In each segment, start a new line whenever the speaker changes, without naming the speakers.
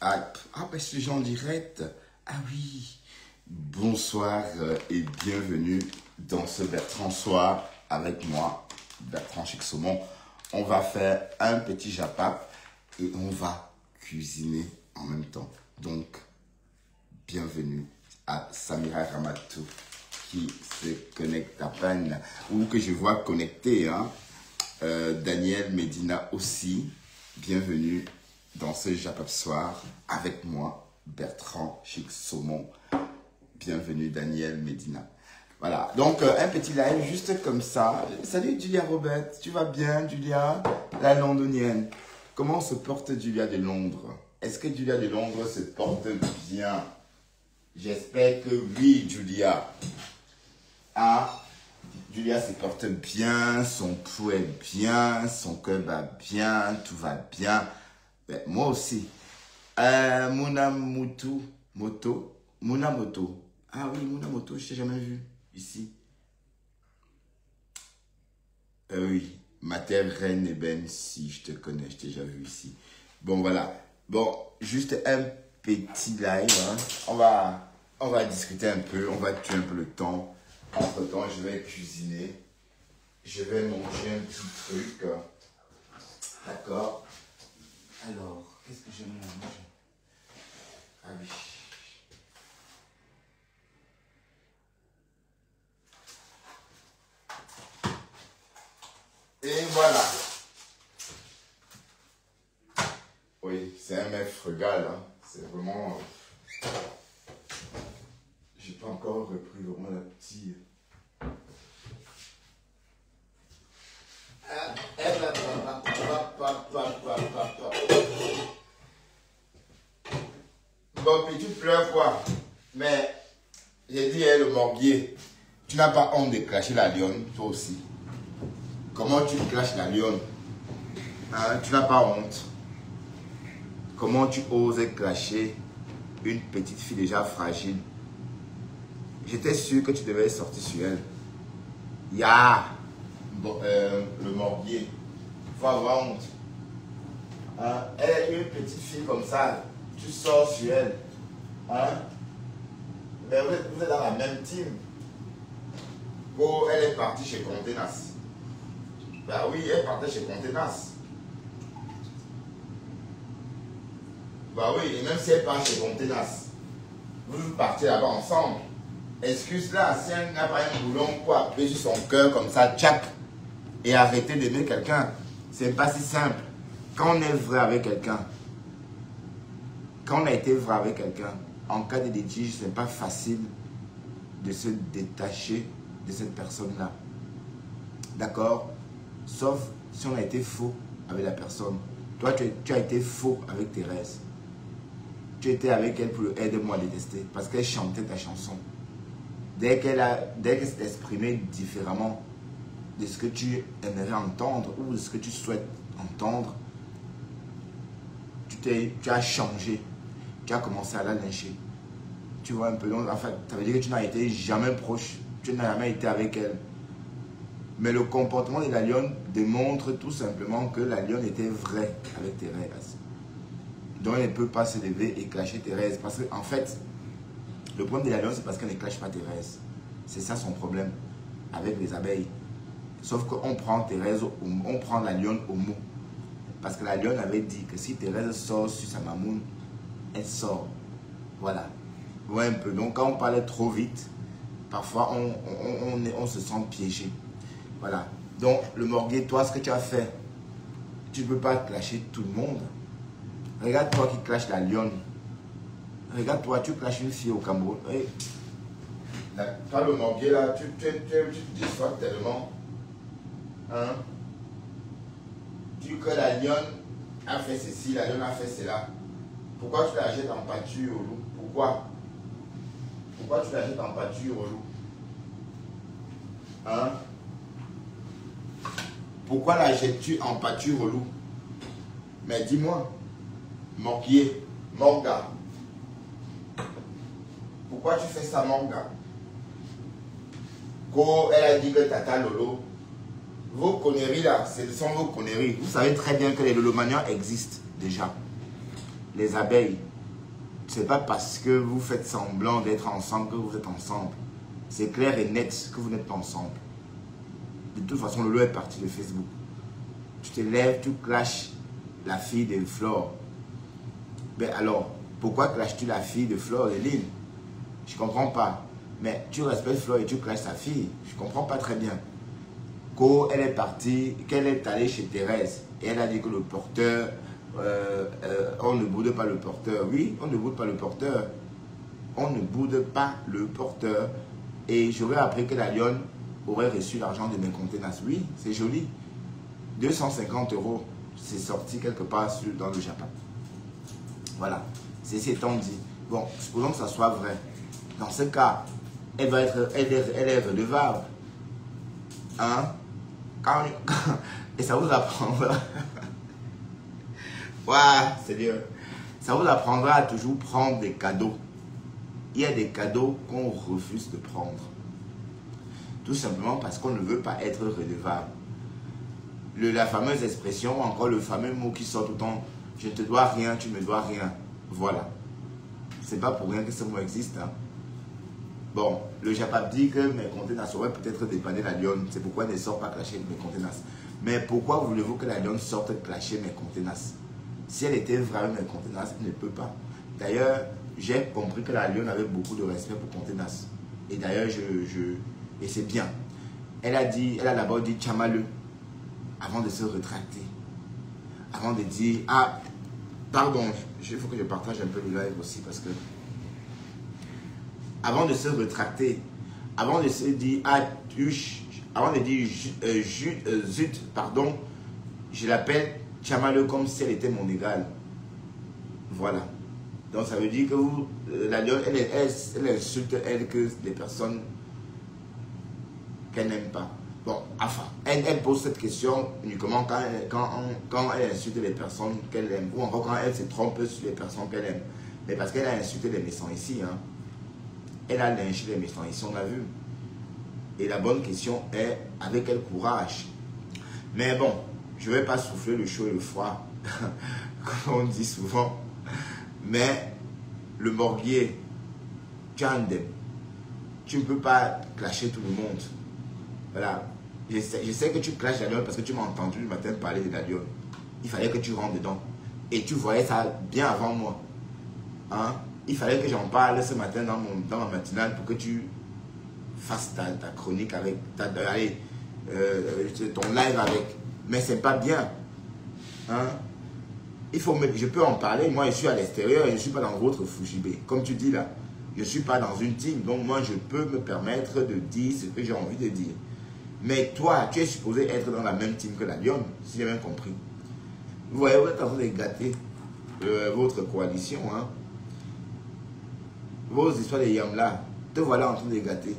Ben, c'est déjà en direct. Ah oui. Bonsoir et bienvenue dans ce Bertrand Soir avec moi, Bertrand Chic Saumon. On va faire un petit japap et on va cuisiner en même temps. Donc, bienvenue à Samira Ramatou qui se connecte à peine ou que je vois connecté. Daniel Medina aussi. Bienvenue dans ce japap soir avec moi, Bertrand Chic Saumon. Bienvenue Daniel Medina. Voilà, donc un petit live juste comme ça. Salut Julia Robert, tu vas bien Julia? La londonienne. Comment se porte Julia de Londres? Est-ce que Julia de Londres se porte bien? J'espère que oui Julia. Ah, Julia se porte bien, son pouls est bien, son cœur va bien, tout va bien. Ben, moi aussi. Munamoto. Ah oui, Munamoto, je t'ai jamais vu ici. Oui, ma terre reine et ben si je te connais, je t'ai déjà vu ici. Bon voilà. Bon, juste un petit live. On va discuter un peu, on va tuer un peu le temps. Entre temps, je vais cuisiner. Je vais manger un petit truc. D'accord. Alors, qu'est-ce que j'aime manger? Ah oui. Et voilà. Oui, c'est un mec frugal. C'est vraiment... J'ai pas encore repris vraiment la petite... Bon, puis tu pleures quoi? Mais, j'ai dit, le morbier, tu n'as pas honte de cracher la lionne, toi aussi. Comment tu craches la lionne? Tu n'as pas honte. Comment tu oses cracher une petite fille déjà fragile? J'étais sûr que tu devais sortir sur elle. Bon, le morbier. Il faut avoir honte. Elle est une petite fille comme ça. Tu sors sur elle. Mais vous êtes dans la même team. Oh, elle est partie chez Contenas. Ben oui, elle partait chez Contenas. Ben oui, et même si elle part chez Contenas, vous partez là-bas ensemble. Excuse-la, si elle n'a pas un boulon pour appuyer sur son cœur comme ça, tchac, et arrêter d'aimer quelqu'un. C'est pas si simple. Quand on est vrai avec quelqu'un, quand on a été vrai avec quelqu'un, en cas de litige, ce n'est pas facile de se détacher de cette personne-là. D'accord? Sauf si on a été faux avec la personne. Toi, tu as été faux avec Thérèse. Tu étais avec elle pour le aide-moi à détester parce qu'elle chantait ta chanson. Dès qu'elle s'est exprimée différemment de ce que tu aimerais entendre ou de ce que tu souhaites entendre, tu as changé. Tu as commencé à la lyncher. Tu vois un peu, donc, en fait, ça veut dire que tu n'as été jamais proche. Tu n'as jamais été avec elle. Mais le comportement de la lionne démontre tout simplement que la lionne était vraie avec Thérèse. Donc elle ne peut pas se lever et clasher Thérèse. Parce qu'en fait, le problème de la lionne, c'est parce qu'elle ne clash pas Thérèse. C'est ça son problème avec les abeilles. Sauf qu'on prend Thérèse, on prend la lionne au mot. Parce que la lionne avait dit que si Thérèse sort sur sa mamoune, elle sort. Voilà. Ouais, un peu. Donc quand on parlait trop vite, parfois on se sent piégé. Voilà. Donc le morguet, toi, ce que tu as fait, tu ne peux pas clasher tout le monde. Regarde-toi qui clash la lionne. Regarde-toi, tu clashes une fille au Cameroun. Hey. Toi, le morguet, là, tu te déçois tellement. Tu que la lionne a fait ceci, la lionne a fait cela. Pourquoi tu la jettes en pâture au loup? Pourquoi tu la jettes en pâture au loup? Pourquoi la jettes-tu en pâture au loup? Mais dis-moi, morguier, morga. Pourquoi tu fais ça, morga? Quand elle a dit que Tata Lolo, vos conneries là, ce sont vos conneries. Vous savez très bien que les lolomanians existent déjà. Les abeilles, c'est pas parce que vous faites semblant d'être ensemble que vous êtes ensemble. C'est clair et net que vous n'êtes pas ensemble. De toute façon, le lot est parti de Facebook. Tu te lèves, tu clashes la fille de Flore. Ben alors, pourquoi clashes-tu la fille de Flore et Lynn? Je ne comprends pas. Mais tu respectes Flore et tu clashes sa fille. Je ne comprends pas très bien. Quand elle est partie, qu'elle est allée chez Thérèse, et elle a dit que le porteur, on ne boude pas le porteur. Oui, on ne boude pas le porteur. On ne boude pas le porteur. Et j'aurais appris que la lionne aurait reçu l'argent de mes contenances. Oui, c'est joli. 250 €, c'est sorti quelque part dans le Japon. Voilà, c'est étant dit. Bon, supposons que ça soit vrai. Dans ce cas, elle est redevable. Hein? Et ça vous apprendra. Ouais, sérieux. Ça vous apprendra à toujours prendre des cadeaux. Il y a des cadeaux qu'on refuse de prendre. Tout simplement parce qu'on ne veut pas être redevable. La fameuse expression, encore le fameux mot qui sort tout le temps, je ne te dois rien, tu me dois rien. Voilà. C'est pas pour rien que ce mot existe. Hein. Bon, le Japon dit que mes contenances auraient peut-être dépanné la lionne. C'est pourquoi elle ne sort pas clasher mes contenances. Mais pourquoi voulez-vous que la lionne sorte clasher mes contenances? Si elle était vraiment mes contenances, elle ne peut pas. D'ailleurs, j'ai compris que la lionne avait beaucoup de respect pour contenances. Et d'ailleurs, et c'est bien. Elle a d'abord dit Tchamaleu avant de se rétracter. Avant de dire, ah, pardon, il faut que je partage un peu le live aussi parce que avant de se rétracter, avant de se dire, ah, avant de dire, zut, pardon, je l'appelle Tchamaleu comme si elle était mon égale. Voilà. Donc ça veut dire que la lionne, elle insulte elle que les personnes qu'elle n'aime pas. Bon, enfin, elle pose cette question uniquement quand elle insulte les personnes qu'elle aime, ou encore quand elle se trompe sur les personnes qu'elle aime. Mais parce qu'elle a insulté les méchants ici, hein. Elle a lynché les méchants ici, on l'a vu. Et la bonne question est, avec quel courage? Mais bon, je ne vais pas souffler le chaud et le froid, comme on dit souvent. Mais le morguier, tu ne peux pas clasher tout le monde. Voilà. Je sais que tu clashes la lionne parce que tu m'as entendu le matin parler de la lionne. Il fallait que tu rentres dedans. Et tu voyais ça bien avant moi. Hein? Il fallait que j'en parle ce matin dans ma matinale pour que tu fasses ta chronique avec, ton live avec. Mais c'est pas bien. Hein? Je peux en parler. Moi, je suis à l'extérieur et je ne suis pas dans votre Fujibé. Comme tu dis là, je ne suis pas dans une team. Donc, moi, je peux me permettre de dire ce que j'ai envie de dire. Mais toi, tu es supposé être dans la même team que la lionne, si j'ai bien compris. Vous voyez, vous êtes en train de gâter votre coalition. Hein? Vos histoires de yam là, te voilà en train de gâter.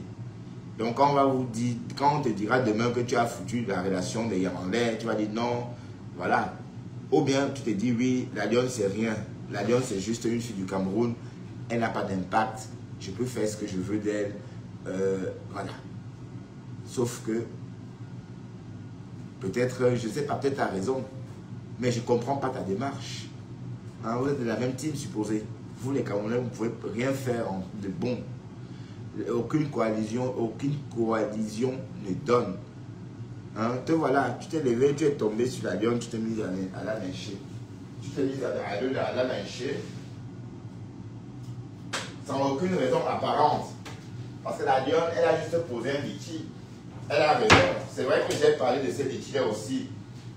Donc, quand on te dira demain que tu as foutu la relation des yam en l'air, tu vas dire non, voilà. Ou bien tu te dis oui, la lionne c'est rien. La lionne c'est juste une fille du Cameroun. Elle n'a pas d'impact. Je peux faire ce que je veux d'elle. Voilà. Sauf que, peut-être, je ne sais pas, peut-être tu as raison. Mais je ne comprends pas ta démarche. Hein, vous êtes de la même team supposé. Vous les Camerounais, vous ne pouvez rien faire de bon. Aucune coalition ne donne. Hein, te voilà, tu t'es levé, tu es tombé sur la lionne, tu t'es mis à la lyncher. Tu t'es mis à la lyncher sans aucune raison apparente. Parce que la lionne, elle a juste posé un litige. Elle a raison. C'est vrai que j'ai parlé de ces litiges aussi,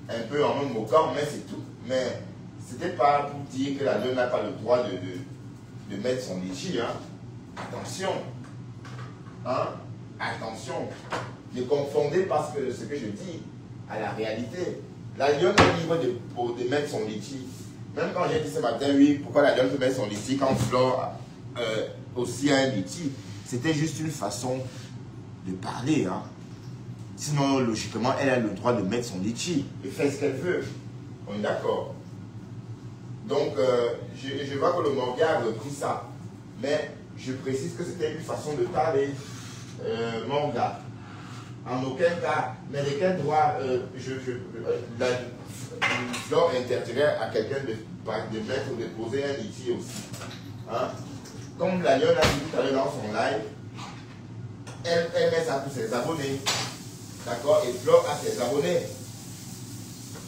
un peu en me moquant, mais c'est tout. Mais c'était pas pour dire que la lionne n'a pas le droit de mettre son litige. Hein. Attention. Hein? Attention. Ne confondez pas ce que je dis à la réalité. La lionne est libre de mettre son litige. Même quand j'ai dit ce matin, oui, pourquoi la lionne peut mettre son litige quand Flore aussi a un litige, c'était juste une façon de parler. Hein. Sinon, logiquement, elle a le droit de mettre son litige et faire ce qu'elle veut. On est d'accord. Donc, je vois que le morguier a repris ça. Mais je précise que c'était une façon de parler, mon gars. En aucun cas, mais de quel droit Flore interdirait à quelqu'un de mettre ou de poser un litige aussi. Hein? Comme la lionne a dit tout à l'heure dans son live, elle met ça pour ses abonnés. D'accord? Et Flore a ses abonnés.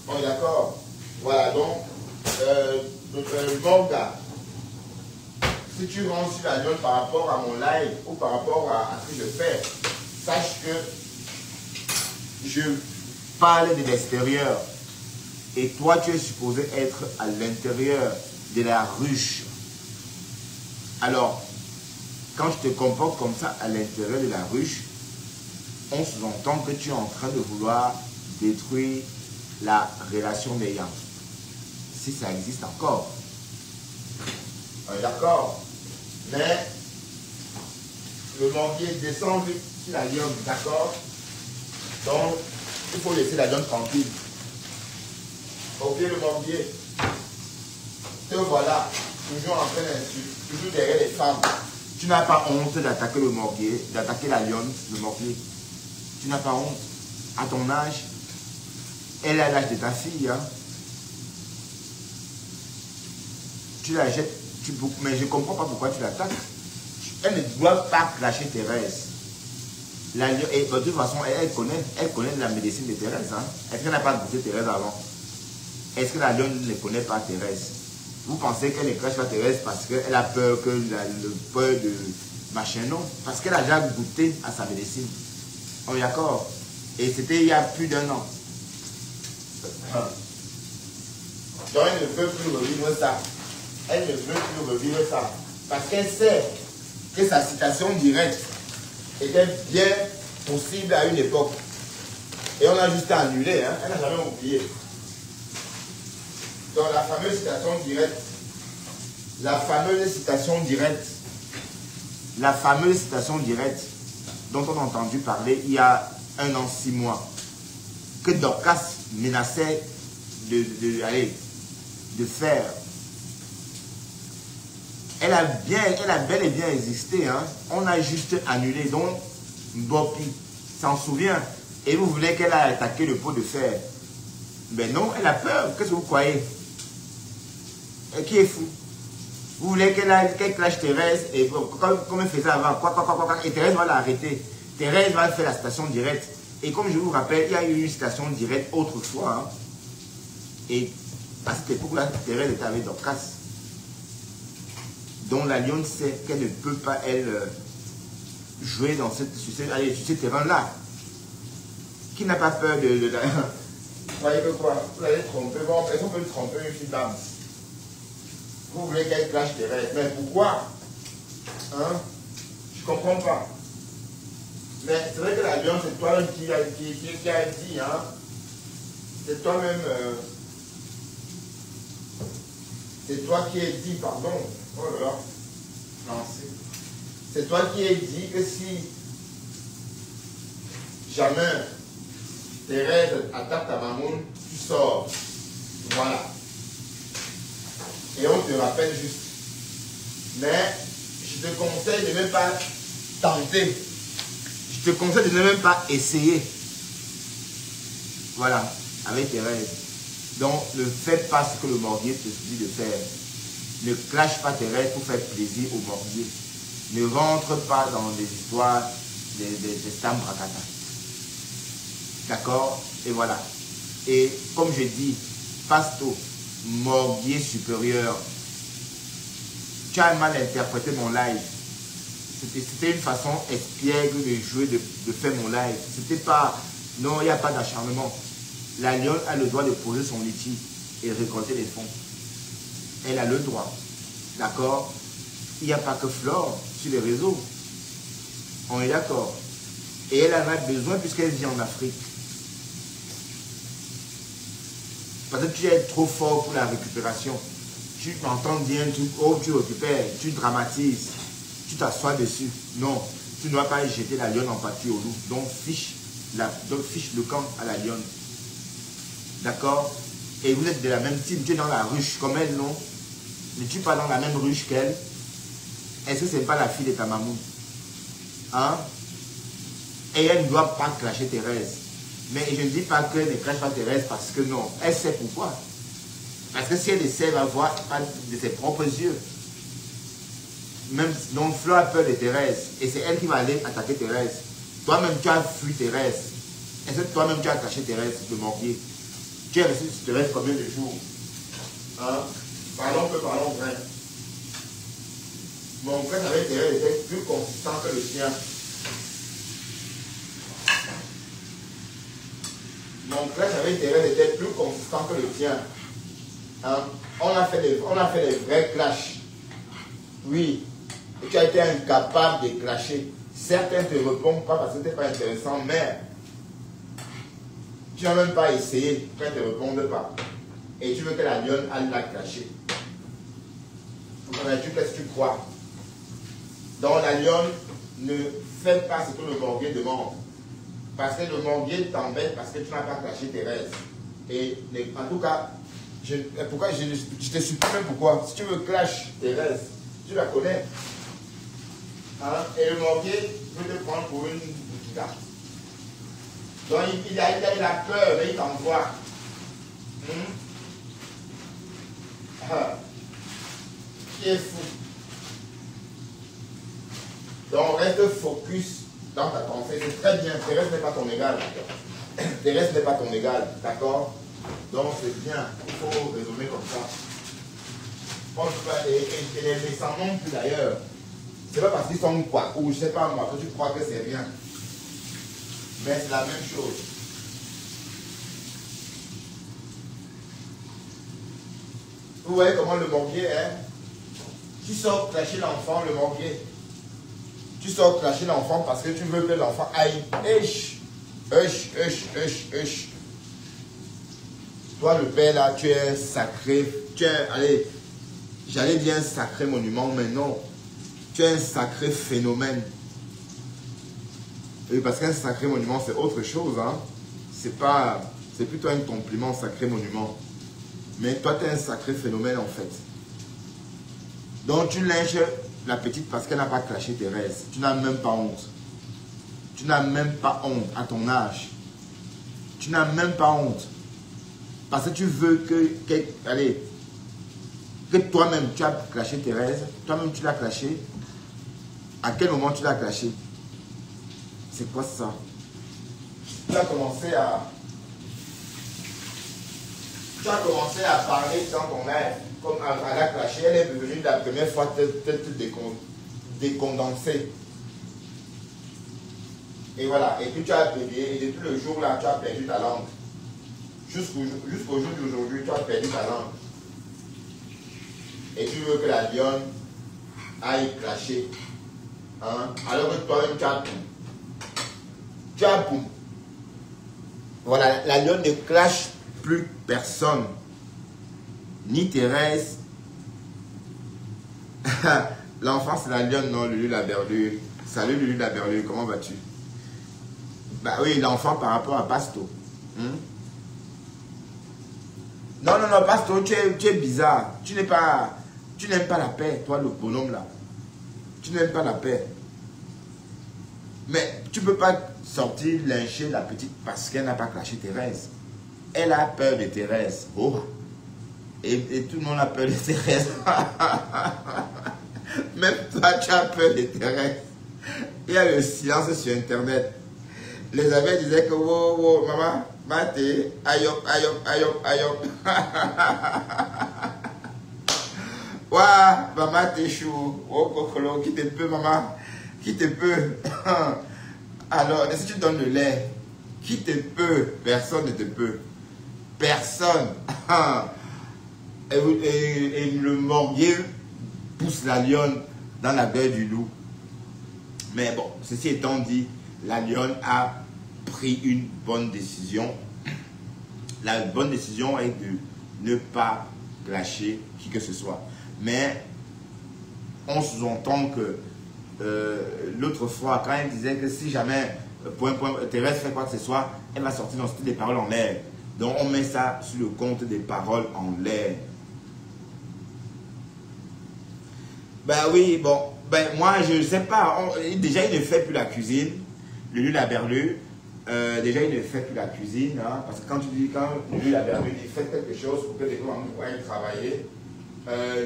On est d'accord? Voilà, donc, Morga, si tu rentres sur la lionne par rapport à mon live ou par rapport à ce que je fais, sache que je parle de l'extérieur. Et toi, tu es supposé être à l'intérieur de la ruche. Alors, quand je te comporte comme ça à l'intérieur de la ruche, on sous-entend que tu es en train de vouloir détruire la relation des yams. Si ça existe encore. D'accord. Mais le morbier descend sur la lionne, d'accord? Donc, il faut laisser la lionne tranquille. Ok, le morbier. Te voilà, toujours en train d'insulter, toujours derrière les femmes. Tu n'as pas honte d'attaquer le morbier, d'attaquer la lionne, le morbier. Tu n'as pas honte. À ton âge, elle a l'âge de ta fille. Hein. Tu la jettes, mais je ne comprends pas pourquoi tu l'attaques. Elle ne doit pas clasher Thérèse. La lionne, et de toute façon, elle connaît la médecine de Thérèse. Hein. Est-ce qu'elle n'a pas goûté Thérèse avant? Est-ce que la lionne ne connaît pas Thérèse? Vous pensez qu'elle ne crache pas Thérèse parce qu'elle a peur que le peur de machin? Non, parce qu'elle a déjà goûté à sa médecine. On est d'accord? Et c'était il y a plus d'1 an. Donc elle ne veut plus revivre ça. Elle ne veut plus revivre ça. Parce qu'elle sait que sa citation directe était bien possible à une époque. Et on a juste annulé, hein? Elle n'a jamais oublié. Donc la fameuse citation directe, la fameuse citation directe dont on a entendu parler il y a 1 an, 6 mois, que Dorcas menaçait de faire. Elle a bel et bien existé, hein? On a juste annulé. Donc Bopi s'en souvient. Et vous voulez qu'elle a attaqué le pot de fer? Ben non, elle a peur. Qu'est-ce que vous croyez? Qui est fou? Vous voulez qu'elle clash Thérèse et comme elle faisait avant, et Thérèse va l'arrêter. Thérèse va faire la citation directe. Et comme je vous rappelle, il y a eu une citation directe autrefois. Hein, et à cette époque-là, Thérèse était avec Dorcas. Donc la lionne sait qu'elle ne peut pas, elle, jouer sur ce terrain-là. Qui n'a pas peur de la... Vous voyez que quoi? Vous allez tromper. Bon, est-ce qu'on peut tromper une fille d'âme? Vous voulez qu'elle clash Thérèse. Mais pourquoi? Hein? Je ne comprends pas. Mais c'est vrai que la lionne, c'est toi-même qui a dit, hein? C'est toi-même... c'est toi qui as dit, pardon. Oh là là. C'est toi qui as dit que si jamais Thérèse attaque ta maman, tu sors. Voilà. Et on te rappelle juste. Mais je te conseille de ne même pas tenter. Je te conseille de ne même pas essayer. Voilà, avec Thérèse. Donc, ne fais pas ce que le morbier te dit de faire. Ne clash pas Thérèse pour faire plaisir au morbier. Ne rentre pas dans des histoires des Sam Brakata. D'accord? Et voilà. Et comme je dis, Pasto, morbier supérieur, tu as mal interprété mon live. C'était une façon espiègle de jouer, de faire mon live. C'était pas... Non, il n'y a pas d'acharnement. La lionne a le droit de poser son litige et récolter les fonds. Elle a le droit. D'accord? Il n'y a pas que Flore sur les réseaux. On est d'accord. Et elle en a besoin puisqu'elle vit en Afrique. Parce que tu es trop fort pour la récupération. Tu entends bien, tu récupères, tu dramatises, tu t'assois dessus. Non, tu ne dois pas jeter la lionne en pâture au loup. Donc fiche le camp à la lionne. D'accord? Et vous êtes de la même team, tu es dans la ruche comme elle, non? Mais tu n'es pas dans la même ruche qu'elle. Est-ce que ce n'est pas la fille de ta maman? Hein? Et elle ne doit pas clasher Thérèse. Mais je ne dis pas qu'elle ne clash pas Thérèse parce que non. Elle sait pourquoi. Parce que si elle essaie, elle va voir de ses propres yeux.
même donc Fleur a peur de Thérèse et c'est elle qui va aller attaquer Thérèse. Toi-même tu as fui Thérèse. Est-ce que toi-même tu as caché Thérèse de Morbier? Tu es resté sur Thérèse combien de jours? Hein? Parlons peu, parlons vrai. Mon frère avec Thérèse était plus consistant que le sien. Mon frère avec Thérèse était plus consistant que le tien. Hein? On a fait des vrais clashs. Oui. Et tu as été incapable de clasher. Certains ne te répondent pas parce que ce n'était pas intéressant, mais tu n'as même pas essayé quand ils ne te répondent pas. Et tu veux que la lionne aille la clasher. Qu'est-ce que tu crois? Donc la lionne ne fait pas ce que le Morbier demande. Parce que le Morbier t'embête parce que tu n'as pas clashé Thérèse. Et en tout cas, pourquoi je te supplie même pourquoi? Si tu veux clash Thérèse, tu la connais. Hein? Et le Morbier veut te prendre pour une boutiga. Donc il a la peur, mais il t'envoie. Qui est fou. Donc reste focus dans ta pensée. C'est très bien. Thérèse n'est pas ton égal. Thérèse n'est pas ton égal. D'accord? Donc c'est bien. Il faut raisonner comme ça. Et les méchants non plus d'ailleurs. C'est pas parce qu'ils sont quoi, ou je sais pas moi, que tu crois que c'est rien. Mais c'est la même chose. Vous voyez comment le Morbier est? Tu sors clasher l'enfant, le Morbier. Tu sors clasher l'enfant parce que tu veux que l'enfant aille. Toi le père là, tu es sacré. Tu es, allez, j'allais dire un sacré monument, mais non. Tu es un sacré phénomène. Et parce qu'un sacré monument, c'est autre chose. Hein? C'est plutôt un compliment, sacré monument. Mais toi, tu es un sacré phénomène en fait. Donc tu lynches la petite parce qu'elle n'a pas clashé Thérèse. Tu n'as même pas honte. Tu n'as même pas honte à ton âge. Tu n'as même pas honte. Parce que tu veux allez, que toi-même tu as clashé Thérèse. Toi-même tu l'as clashé. À quel moment tu l'as clashé? C'est quoi ça? Tu as commencé à parler dans ton rêve, comme à la clasher. Elle est venue la première fois te décondenser. Et voilà, et puis tu as bébé, et depuis le jour là, tu as perdu ta langue. Jusqu'au jour d'aujourd'hui, tu as perdu ta langue. Et tu veux que la lionne aille clasher. Hein? Alors que toi-même, tu as tout. Tu as tout. Voilà, la lionne ne clash plus personne. Ni Thérèse. L'enfant, c'est la lionne, non, Lulu la berlue. Salut Lulu la berlue, comment vas-tu? Bah oui, l'enfant par rapport à Pasto. Non, Pasto, tu es bizarre. Tu n'aimes pas la paix, toi, le bonhomme là. Tu n'aimes pas la paix. Mais tu ne peux pas sortir lyncher la petite parce qu'elle n'a pas clashé Thérèse. Elle a peur de Thérèse. Oh. Et tout le monde a peur de Thérèse. Même toi, tu as peur de Thérèse. Il y a le silence sur Internet. Les amis disaient que wow, wow, maman, mate, ayop. Ouah, maman, t'es chou. Oh, cocolo, qui te peut, maman? Qui te peut? Alors, si tu donnes le lait, qui te peut? Personne ne te peut. Personne. Et le Morbier pousse la lionne dans la gueule du loup. Mais bon, ceci étant dit, la lionne a pris une bonne décision. La bonne décision est de ne pas clasher qui que ce soit. Mais on sous-entend que l'autre fois, quand elle disait que si jamais Thérèse fait quoi que ce soit, elle va sortir dans des paroles en l'air. Donc on met ça sur le compte des paroles en l'air. Ben oui, bon, ben moi je ne sais pas. Déjà il ne fait plus la cuisine. Lulu la berlue. Déjà il ne fait plus la cuisine. Hein, parce que quand Lulu la berlue il fait quelque chose pour que les gens aillent travailler.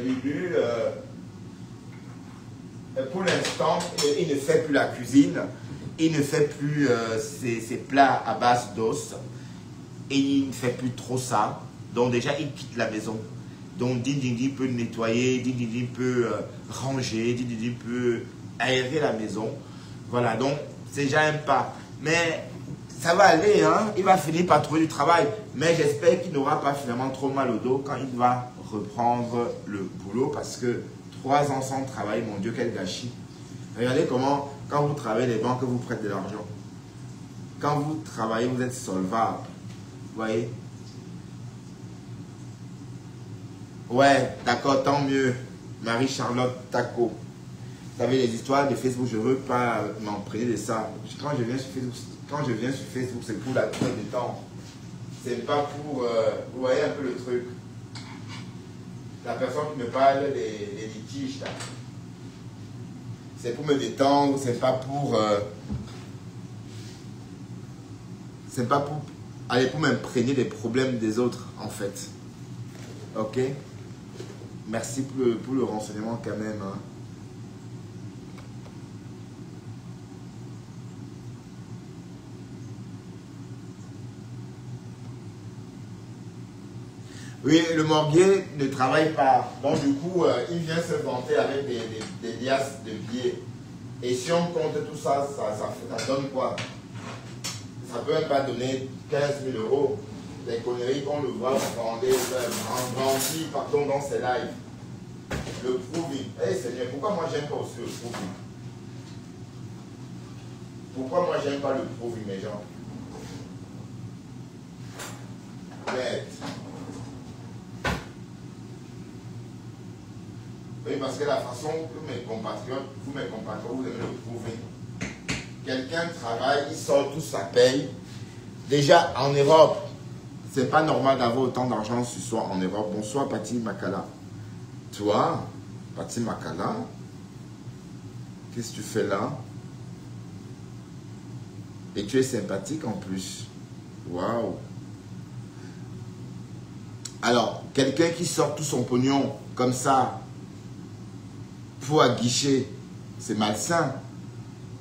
Lulu. pour l'instant, il ne fait plus la cuisine. Il ne fait plus ses plats à base d'os. Et il ne fait plus trop ça. Donc déjà, il quitte la maison. Donc Dindindi peut nettoyer, Dindindi peut ranger, Dindindi peut aérer la maison. Voilà, donc c'est déjà un pas. Mais ça va aller, hein? Il va finir par trouver du travail. Mais j'espère qu'il n'aura pas finalement trop mal au dos quand il va reprendre le boulot. Parce que 3 ans sans travail, mon Dieu, quel gâchis. Regardez comment, quand vous travaillez, les banques vous prêtent de l'argent. Quand vous travaillez, vous êtes solvable. Vous voyez? Ouais, d'accord, tant mieux. Marie-Charlotte Taco. Vous savez, les histoires de Facebook, je ne veux pas m'emprunter de ça. Quand je viens sur Facebook, c'est pour la durée du temps. C'est pas pour... vous voyez un peu le truc. La personne qui me parle des litiges, là. C'est pour me détendre, c'est pas pour... c'est pas pour aller pour m'imprégner des problèmes des autres, en fait. Ok? Merci pour le renseignement quand même. Hein. Oui, le morguier ne travaille pas. Donc du coup, il vient se vanter avec des liasses de billets. Et si on compte tout ça, ça donne quoi? Ça peut même pas donner 15 000 euros. Les conneries qu'on le voit brandir, pardon, dans ses lives. Le proving. Eh Seigneur, pourquoi moi j'aime pas aussi le proving? Pourquoi moi j'aime pas le proving, mes gens? Merde. Oui, parce que la façon que mes compatriotes, vous aimez le prouver. Quelqu'un travaille, il sort toute sa paye. Déjà, en Europe, c'est pas normal d'avoir autant d'argent sur soi en Europe. Bonsoir, Pati Makala. Toi, Pati Makala, qu'est-ce que tu fais là? Et tu es sympathique en plus. Waouh! Alors, quelqu'un qui sort tout son pognon comme ça, pour aguicher, c'est malsain.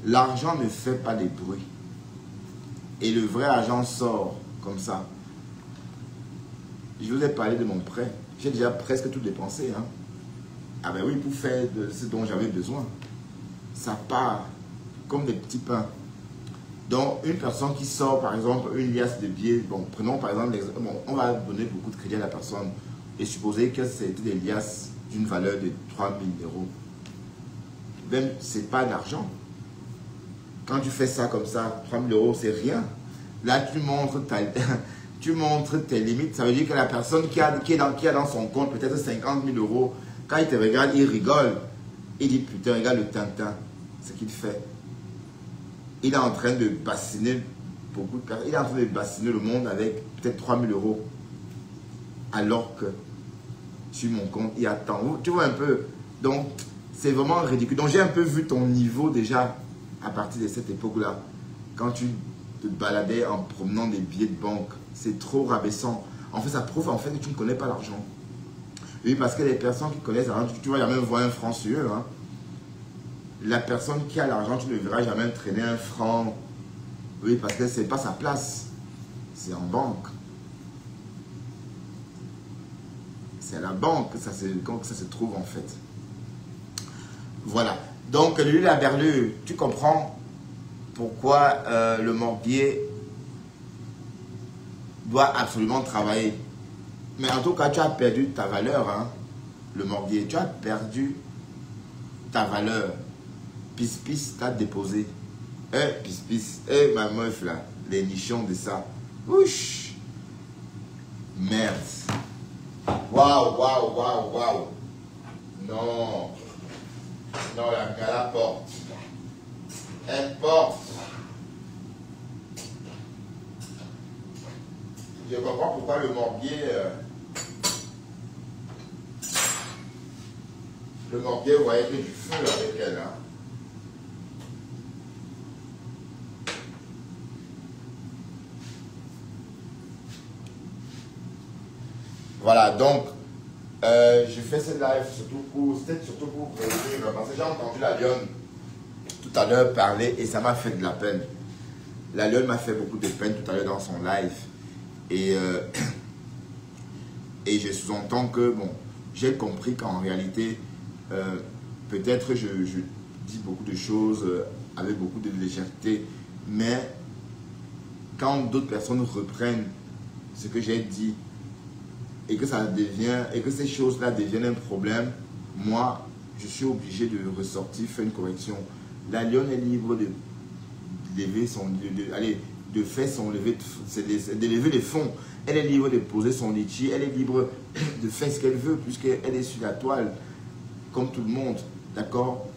L'argent ne fait pas des bruits. Et le vrai argent sort comme ça. Je vous ai parlé de mon prêt. J'ai déjà presque tout dépensé. Hein. Ah ben oui, pour faire de ce dont j'avais besoin. Ça part comme des petits pains. Donc, une personne qui sort, par exemple, une liasse de billets, bon, prenons par exemple, bon, on va donner beaucoup de crédit à la personne et supposer que c'était des liasses d'une valeur de 3 000 euros. Même, c'est pas d'argent. Quand tu fais ça comme ça, 3 000 euros, c'est rien. Là, tu montres tes limites. Ça veut dire que la personne qui a dans son compte peut-être 50 000 euros, quand il te regarde, il rigole. Il dit, putain, regarde le tintin, ce qu'il fait. Il est en train de bassiner beaucoup de personnes. Il est en train de bassiner le monde avec peut-être 3 000 euros. Alors que sur mon compte, il y a tant. Tu vois un peu. Donc, c'est vraiment ridicule. Donc, j'ai un peu vu ton niveau déjà à partir de cette époque-là. Quand tu te baladais en promenant des billets de banque, c'est trop rabaissant. En fait, ça prouve en fait que tu ne connais pas l'argent. Oui, parce que les personnes qui connaissent l'argent, tu vas jamais voir un franc sur eux. Hein. La personne qui a l'argent, tu ne verras jamais traîner un franc. Oui, parce que ce n'est pas sa place. C'est en banque. C'est à la banque que ça se trouve en fait. Voilà. Donc, lui, la berlue, tu comprends pourquoi le morguier doit absolument travailler. Mais en tout cas, tu as perdu ta valeur, hein, le morguier. Tu as perdu ta valeur. Pis t'as déposé. Pis, ma meuf là, les nichons de ça. Ouch! Merde. Waouh. Non. Non, la porte. Elle porte. Je comprends pourquoi le morguier... le morguier voyait que du feu avec elle. Hein. Voilà, donc, Je fais ce live surtout pour prévenir, parce que j'ai entendu la lionne tout à l'heure parler et ça m'a fait de la peine. La lionne m'a fait beaucoup de peine tout à l'heure dans son live. Et je sous-entends que, bon, j'ai compris qu'en réalité, peut-être je dis beaucoup de choses avec beaucoup de légèreté, mais quand d'autres personnes reprennent ce que j'ai dit et que ça devient, et que ces choses-là deviennent un problème, moi, je suis obligé de ressortir, faire une correction. La lionne est libre de lever son, de faire son lever, de lever les fonds. Elle est libre de poser son litchi, elle est libre de faire ce qu'elle veut puisqu'elle est sur la toile, comme tout le monde, d'accord?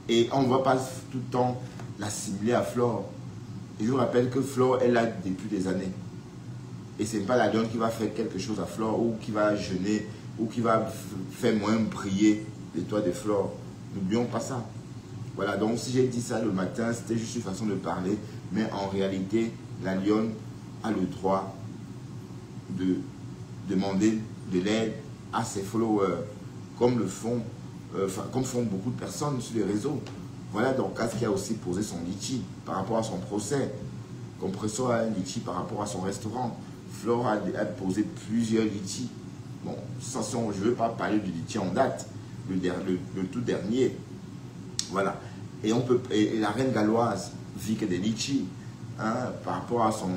Et on ne va pas tout le temps l'assimiler à Flore. Et je vous rappelle que Flore est là depuis des années. Et ce n'est pas la lionne qui va faire quelque chose à Flore ou qui va jeûner ou qui va faire moins briller les toits de Flore. N'oublions pas ça. Voilà, donc si j'ai dit ça le matin, c'était juste une façon de parler. Mais en réalité, la lionne a le droit de demander de l'aide à ses followers, comme le font, comme font beaucoup de personnes sur les réseaux. Voilà donc Cass qui a aussi posé son litchi par rapport à son procès. Compresso a un litchi par rapport à son restaurant. Flore a posé plusieurs litchis. Bon, attention, je ne veux pas parler du litchi en date, le tout dernier. Voilà. Et, et la reine galloise vit que des litchis, hein, par rapport à son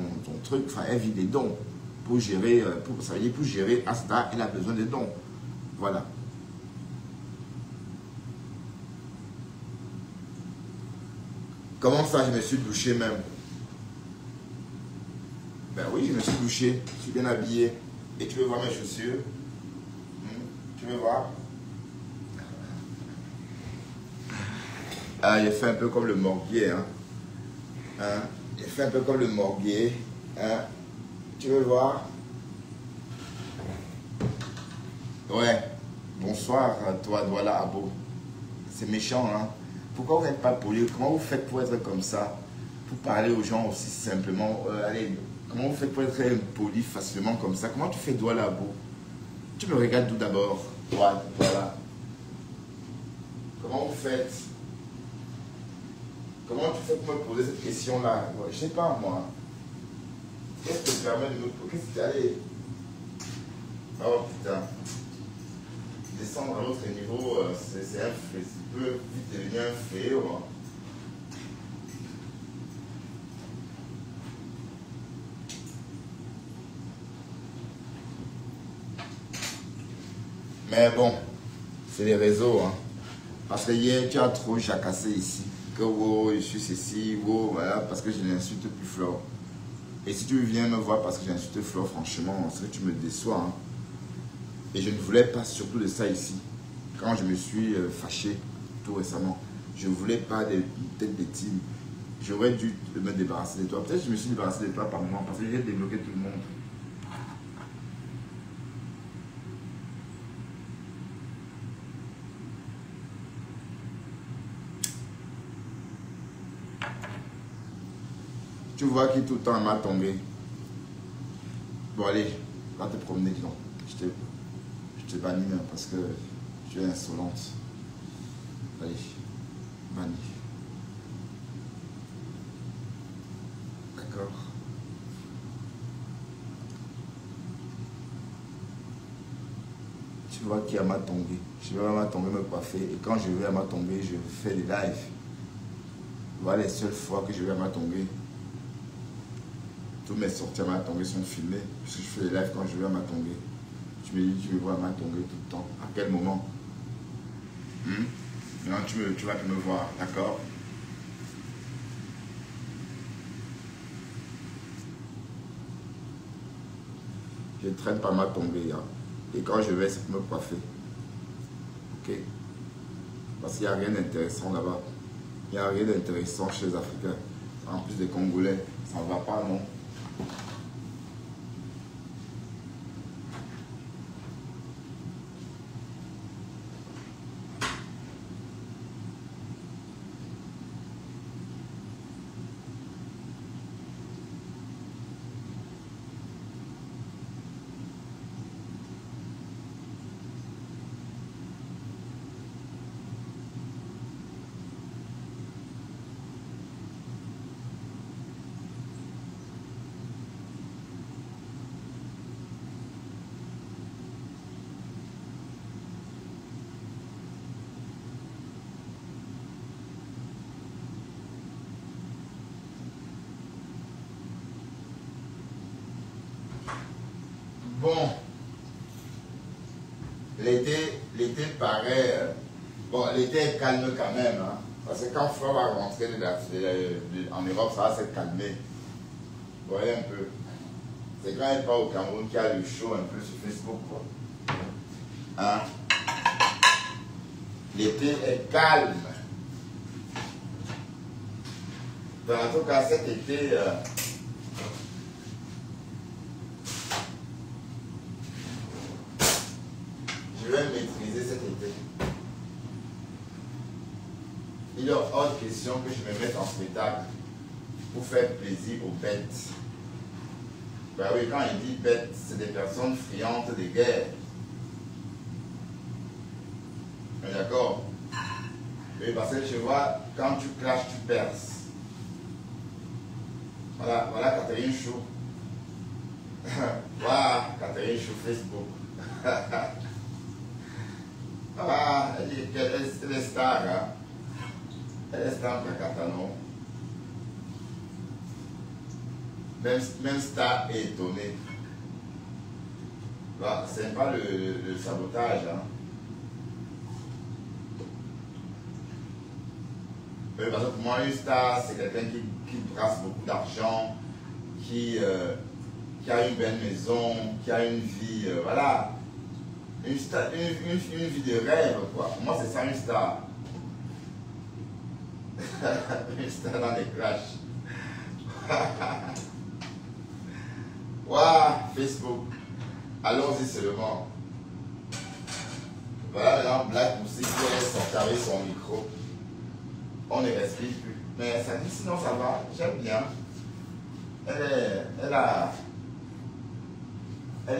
truc, enfin, elle vit des dons. Pour gérer, ça veut dire pour gérer Asda, elle a besoin de dons. Voilà. Comment ça, je me suis douché même? Ben oui, je me suis douché, je suis bien habillé. Et tu veux voir mes chaussures? Tu veux voir? Ah, j'ai fait un peu comme le morguier. Hein? J'ai fait un peu comme le morguier. Hein? Tu veux voir? Ouais. Bonsoir, toi, voilà, Abo. C'est méchant, hein? Pourquoi vous n'êtes pas poli? Comment vous faites pour être comme ça? Pour parler aux gens aussi simplement. Allez, comment vous faites pour être poli facilement comme ça? Comment tu fais doigt là, Abo? Tu me regardes d'où d'abord? Voilà. Comment vous faites? Comment tu fais pour me poser cette question-là? Je ne sais pas, moi. Qu'est-ce qui te permet de me poser? Qu'est-ce qui t'allait? Oh putain. Descendre à l'autre niveau, c'est un fait. Ça peut vite devenir un fléau. Hein. Mais bon, c'est les réseaux. Hein. Parce que hier, tu as trop jacassé ici. Que wow, je suis ceci, wow, voilà, parce que je n'insulte plus Flore. Et si tu viens me voir parce que j'insulte Flore, franchement, c'est que tu me déçois. Hein. Et je ne voulais pas surtout de ça ici. Quand je me suis fâché tout récemment, je ne voulais pas de tête de team. J'aurais dû me débarrasser de toi. Peut-être que je me suis débarrassé de toi par moment parce que j'ai débloqué tout le monde. Tu vois qui tout le temps m'a tombé. Bon allez, va te promener, dis donc. Je te bannis même parce que tu es insolente. Allez, bannis. D'accord. Tu vois qui a m'a tombé. Je vais à ma tombée me coiffer. Et quand je vais à ma tombée, je fais des lives. Voilà les seules fois que je vais à ma tombée. Toutes mes sorties à ma tombée sont filmées. Parce que je fais des lives quand je vais à ma tombée. Tu me dis, tu me vois à ma tombée tout le temps. À quel moment? Maintenant, tu vas me voir, d'accord? Je traîne pas ma tombée. Hein. Et quand je vais, c'est pour me coiffer. Ok? Parce qu'il n'y a rien d'intéressant là-bas. Il n'y a rien d'intéressant chez les Africains. En plus des Congolais, ça ne va pas, non?
Bon, l'été paraît... bon, l'été est calme quand même, hein, parce que quand Froid va rentrer en Europe, ça va se calmer. Vous voyez un peu. C'est quand il part au Cameroun qu'il y a le show un peu sur Facebook, quoi. Hein? L'été est calme. En tout cas, cet été, je vais maîtriser cet été. Il est hors de question que je me mette en spectacle pour faire plaisir aux bêtes. Ben oui, quand il dit bêtes, c'est des personnes friandes de guerre. D'accord? Oui, parce que je vois, quand tu clashes, tu perces. Voilà, voilà Catherine Chou. Voilà Catherine Chou Facebook. Ah, elle est star, hein? Elle est star pour Catano. Même star est étonné. Bah, c'est pas le sabotage, hein? Parce que pour moi, une star, c'est quelqu'un qui brasse beaucoup d'argent, qui a une belle maison, qui a une vie, voilà. Une vie de rêve, quoi. Pour moi, c'est ça une star. Une star dans les crashs. Waouh, Facebook. Allons-y seulement. Voilà, maintenant, Black Pussy qui est sorti avec son micro. On ne respire plus. Mais ça dit, sinon ça va, j'aime bien. Elle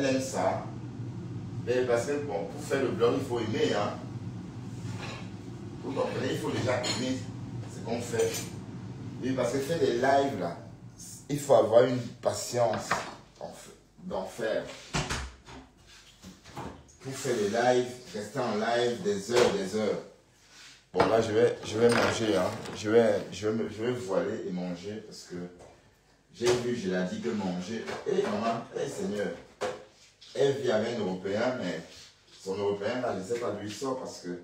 aime ça. Mais parce que bon, pour faire le blog, il faut aimer. Hein. Vous comprenez, il faut déjà aimer ce qu'on fait. Et parce que faire des lives là, il faut avoir une patience d'en faire. Pour faire des lives, rester en live des heures. Bon là je vais manger, hein. je vais voiler et manger parce que j'ai vu, je l'ai dit que manger. Maman, Seigneur, elle vit avec un Européen, mais son Européen là, je ne sais pas d'où il sort parce que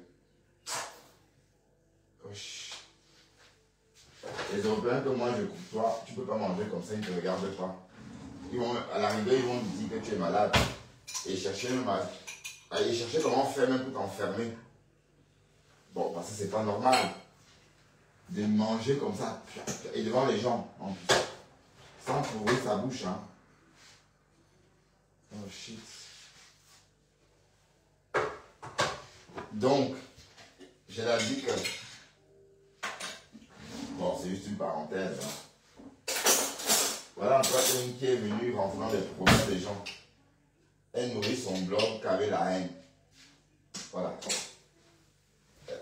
les Européens que moi je côtoie, tu ne peux pas manger comme ça, ils ne te regardent pas. À l'arrivée, ils vont te dire que tu es malade et chercher comment faire même pour t'enfermer. Bon, parce que c'est pas normal de manger comme ça et devant les gens en plus, sans trouver sa bouche, hein. Oh shit. Donc, je l'ai dit que bon, c'est juste une parenthèse, hein. Voilà encore une qui est venue rentrer dans les problèmes des gens. Elle nourrit son blog qu'avec la haine. Voilà.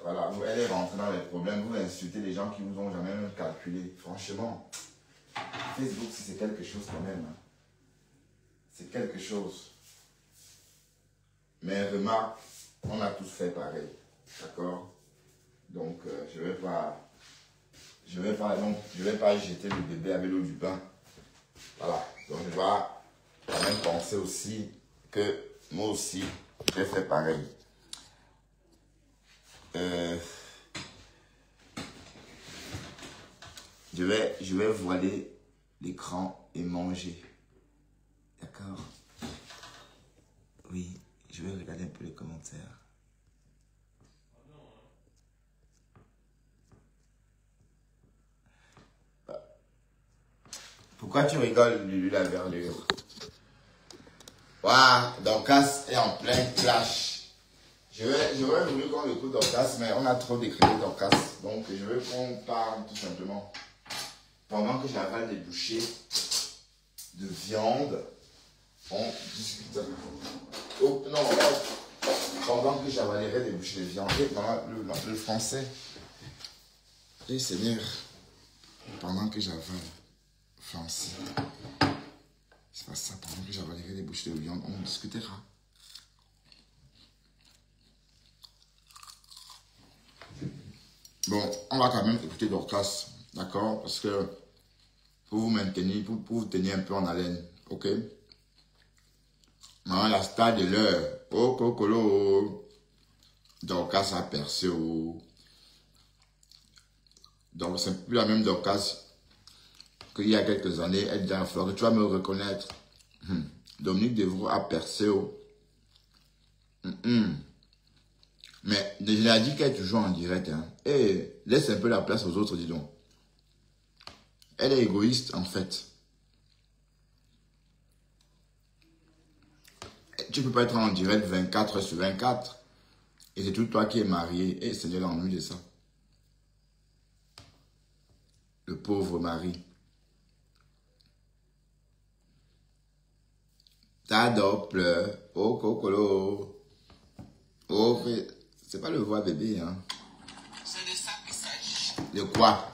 Voilà, elle est rentrée dans les problèmes, vous insultez les gens qui vous ont jamais même calculé. Franchement, Facebook, c'est quelque chose quand même. Hein. C'est quelque chose. Mais remarque, on a tous fait pareil. D'accord? Donc, je vais pas jeter le bébé avec l'eau du bain. Voilà. Donc, je dois quand même penser aussi que moi aussi, j'ai fait pareil. Je vais voiler l'écran et manger. D'accord? Oui, je vais regarder un peu les commentaires. Pourquoi tu rigoles, Lulu la verdure? Waouh, Dorcas est en plein clash. J'aurais voulu qu'on écoute Dorcas, mais on a trop décrit Dorcas. Donc, je veux qu'on parle tout simplement. Pendant que j'avale des bouchées de viande, on discute. Oh, non, pendant que j'avalerai des bouchées de viande, le français. Et Seigneur, pendant que j'avale, français. C'est pas ça, pendant que j'avalerai des bouchées de viande, on discutera. Bon, on va quand même écouter Dorcas, d'accord? Parce que pour vous maintenir, pour vous tenir un peu en haleine, ok? Maman, la star de l'heure. Oh, Cocolo. Dorcas a percé. Oh. Donc, c'est plus la même Dorcas qu'il y a quelques années. Elle dit à Flore, tu vas me reconnaître. Dominique Devroux a percé. Oh. Mais je l'ai dit qu'elle est toujours en direct. Hein. Et laisse un peu la place aux autres, dis donc. Elle est égoïste, en fait. Tu ne peux pas être en direct 24 heures sur 24. Et c'est tout toi qui es marié. Et c'est l'ennui de ça. Le pauvre mari. T'adores, pleure. Oh, Cocolo. Oh, c'est pas le voix bébé, hein.
C'est de ça qu'il s'agit.
De quoi?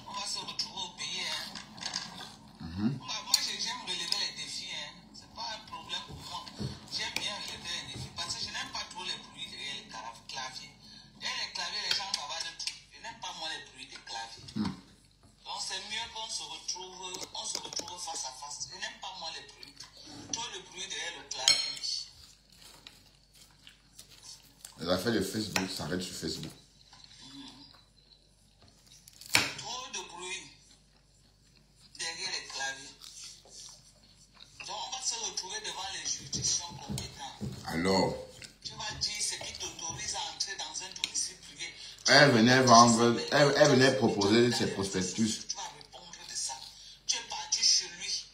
On va se retrouver au pays. Hein. Moi, j'aime relever les défis. Hein. C'est pas un problème pour moi. J'aime bien relever les défis parce que je n'aime pas trop les bruits derrière les claviers. Derrière les claviers, les gens travaillent de tout. Je n'aime pas moi les bruits des claviers. Donc c'est mieux qu'on se retrouve face à face. Je n'aime pas moi les bruits. Trop de bruit derrière le clavier.
Les affaires de Facebook s'arrêtent sur Facebook.
Trop de bruit derrière les claviers. Donc on va se retrouver devant les juridictions compétentes.
Alors,
Tu vas dire ce qui t'autorise à entrer dans un domicile privé.
elle venait vendre, elle venait proposer ses prospectus.
Tu vas répondre de ça. Tu es parti chez lui.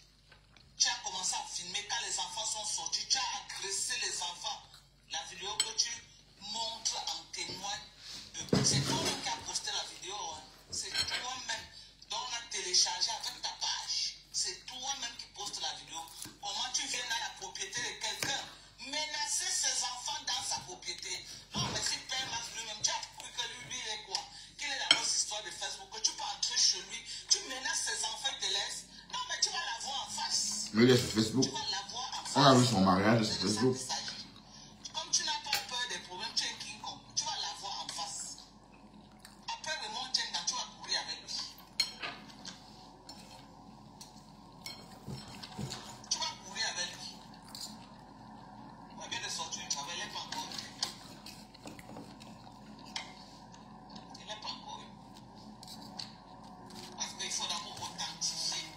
Tu as commencé à filmer quand les enfants sont sortis. Tu as agressé les enfants. La vidéo que tu montres en témoigne. C'est toi-même qui as posté la vidéo. Hein. C'est toi-même. Donc on a téléchargé avec ta page. C'est toi-même qui poste la vidéo. Comment tu viens dans la propriété de quelqu'un, menacer ses enfants dans sa propriété. Non, mais si Père Max lui-même, tu as cru que lui est quoi? Quelle est la grosse histoire de Facebook? Que tu peux entrer chez lui, tu menaces ses enfants, te laisses. Non, mais tu vas la voir en face.
Mais il est sur Facebook.
Tu vas la voir en face.
On a vu son mariage sur
C'est de ça
Facebook.
qu'il s'agit. Comme tu n'as pas peur des problèmes, tu es King Kong. Tu vas la voir en face. Après le monde, tu vas courir avec lui. Tu vas courir avec lui. On va bien de sortir du travail, il n'est pas encore eu. Il n'est pas encore eu. Parce qu'il faut d'abord authentifier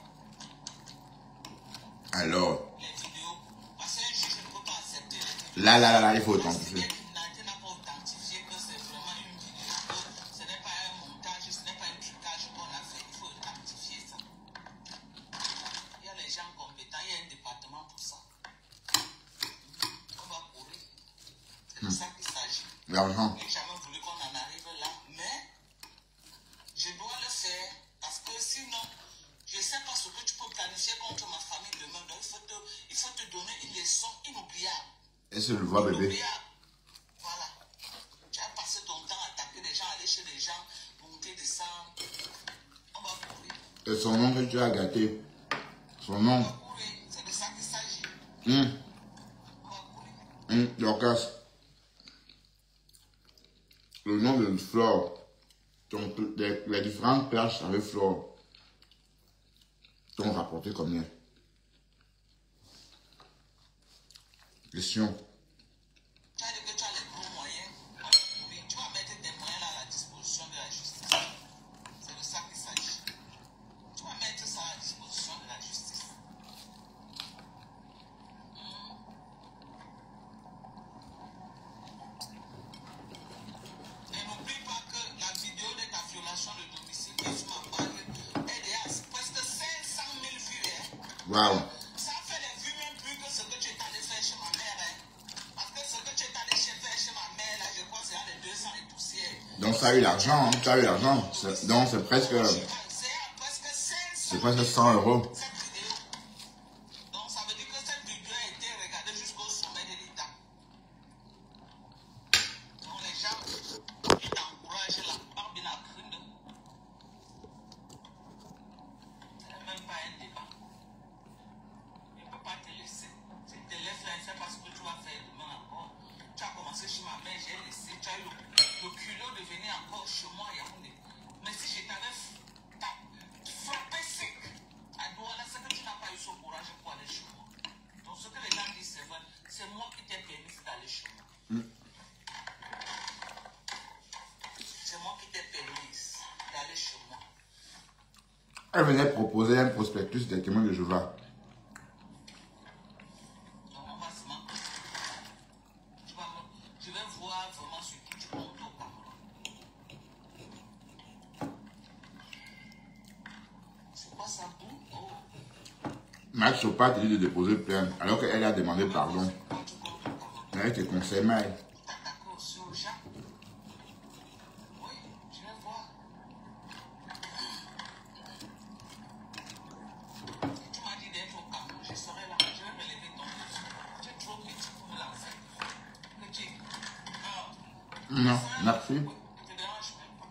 Alors,
les vidéos. Parce qu'un juge ne peut pas accepter les vidéos.
là, il faut
Si
authentifier.
quelqu'un n'a pas authentifié que c'est vraiment une vidéo, que ce n'est pas un montage, ce n'est pas un trucage qu'on a fait, il faut authentifier ça. Il y a les gens compétents, il y a un département pour ça. On va courir. C'est de ça qu'il s'agit.
L'argent.
Je n'ai jamais voulu qu'on en arrive là, mais je dois le faire parce que sinon, je ne sais pas ce que tu peux planifier contre ma famille demain. Donc il faut te donner une leçon inoubliable.
Et c'est le voix bébé.
Inoubliable. Voilà. Tu as passé ton temps à attaquer des gens, aller chez les gens, monter, descendre. On va courir.
Et son nom que tu as gâté. Son
On
nom.
va courir. C'est de ça qu'il s'agit. On va courir.
Dorcas. Le nom de Flore. Les différentes places avec Flore t'ont rapporté combien? Question.
Tu as dit que tu as les gros moyens. On va courir. Tu vas mettre tes moyens là à la disposition de la justice. C'est de ça qu'il s'agit. Tu vas mettre ça à la disposition de la justice. Et n'oublie pas que la vidéo de ta violation de domicile que tu m'as parlé, elle est à presque 500 000 vues. Hein.
Waouh.
Ça fait des vues même plus que ce que tu es allé faire chez ma mère. Hein. Parce que ce que tu es allé faire chez ma mère, là, je crois que c'est à les 200 et poussières.
Donc ça a eu l'argent, hein. Tu as eu l'argent. Donc c'est presque
C'est presque
100 euros.
cette vidéo. Donc ça veut dire que cette vidéo a été regardée jusqu'au sommet de l'État. Donc les gens qui t'encouragent là, par bien à craindre. Ce n'est même pas un débat. Je ne peux pas te laisser. Si tu te laisses là, je ne sais pas ce que tu vas faire demain encore. Tu as commencé chez ma mère, j'ai laissé. Tu as eu le culot de venir encore chez moi à Yaoundé. Mais si je t'avais frappé sec à Douala,
Elle venait proposer un prospectus des témoins de Jéhovah.
Je vais voir vraiment ce qui tu montes au Cameroun. C'est quoi ça, bout? Oh.
Max Chopat te dit de déposer plainte alors qu'elle a demandé pardon. Mais elle te conseille mal.
T'attaquer aussi au Jacques? Oui, je vais voir. Tu m'as dit d'être au Cameroun, je serai là. Je vais me lever ton dessus. Tu es trop petit pour me lancer. Petit.
Non, merci.
Ne te dérange même pas.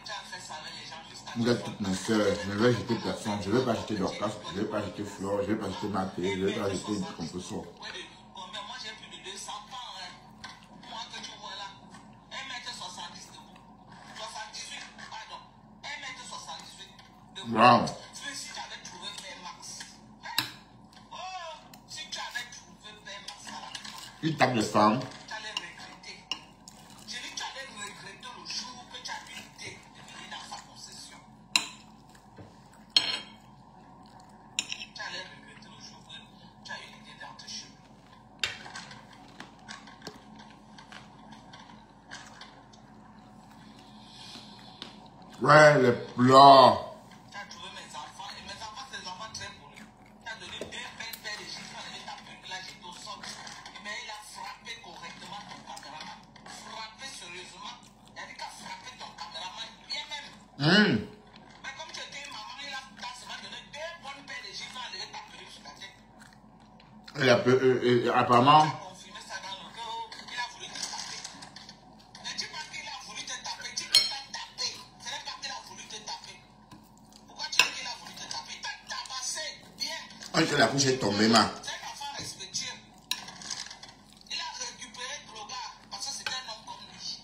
Tu as fait ça avec les gens jusqu'à
Vous êtes toutes mes soeurs. Je ne vais jeter personne. Je ne vais pas jeter Dorcas. Je ne vais pas jeter Flore. Je ne vais pas jeter Mathé. Je ne vais pas jeter Composo.
Combien? Moi j'ai plus de 200 ans. Hein. Moi que tu vois là. 1m70 debout. 78, pardon. 1m78 debout.
Wow.
Si tu avais trouvé Max. Oh, si tu avais trouvé Max là.
Il tape les femmes.
Tu allais regretter. J'ai dit que tu allais regretter le jour que tu as eu l'idée de venir dans sa possession. Tu allais regretter le jour que tu as eu l'idée d'entrer chez lui.
Ouais, les plats.
Tu as trouvé mes enfants, et mes enfants, c'est des enfants très polis. Tu as donné 2 belles paires de gifles, et ta pute là, j'étais au sol. Mais il a frappé correctement ton caméraman. Frappé sérieusement. Il a dit qu'à frapper ton caméraman bien même. Mais comme tu étais une maman, il a seulement donné 2 bonnes paires de gifles, à lever ta perruque sur la tête.
Et apparemment,
Tu as confirmé ça dans le dos, il a voulu te taper. Ne dis pas qu'il a voulu te taper, dis qu'il t'a tapé. Ce n'est pas qu'il a voulu te taper. Pourquoi tu dis qu'il a voulu te taper? Il t'a tabassé bien.
quand la couche est tombée, ma.
C'est un enfant respectueux. Il a récupéré Droga parce que c'était un homme comme lui.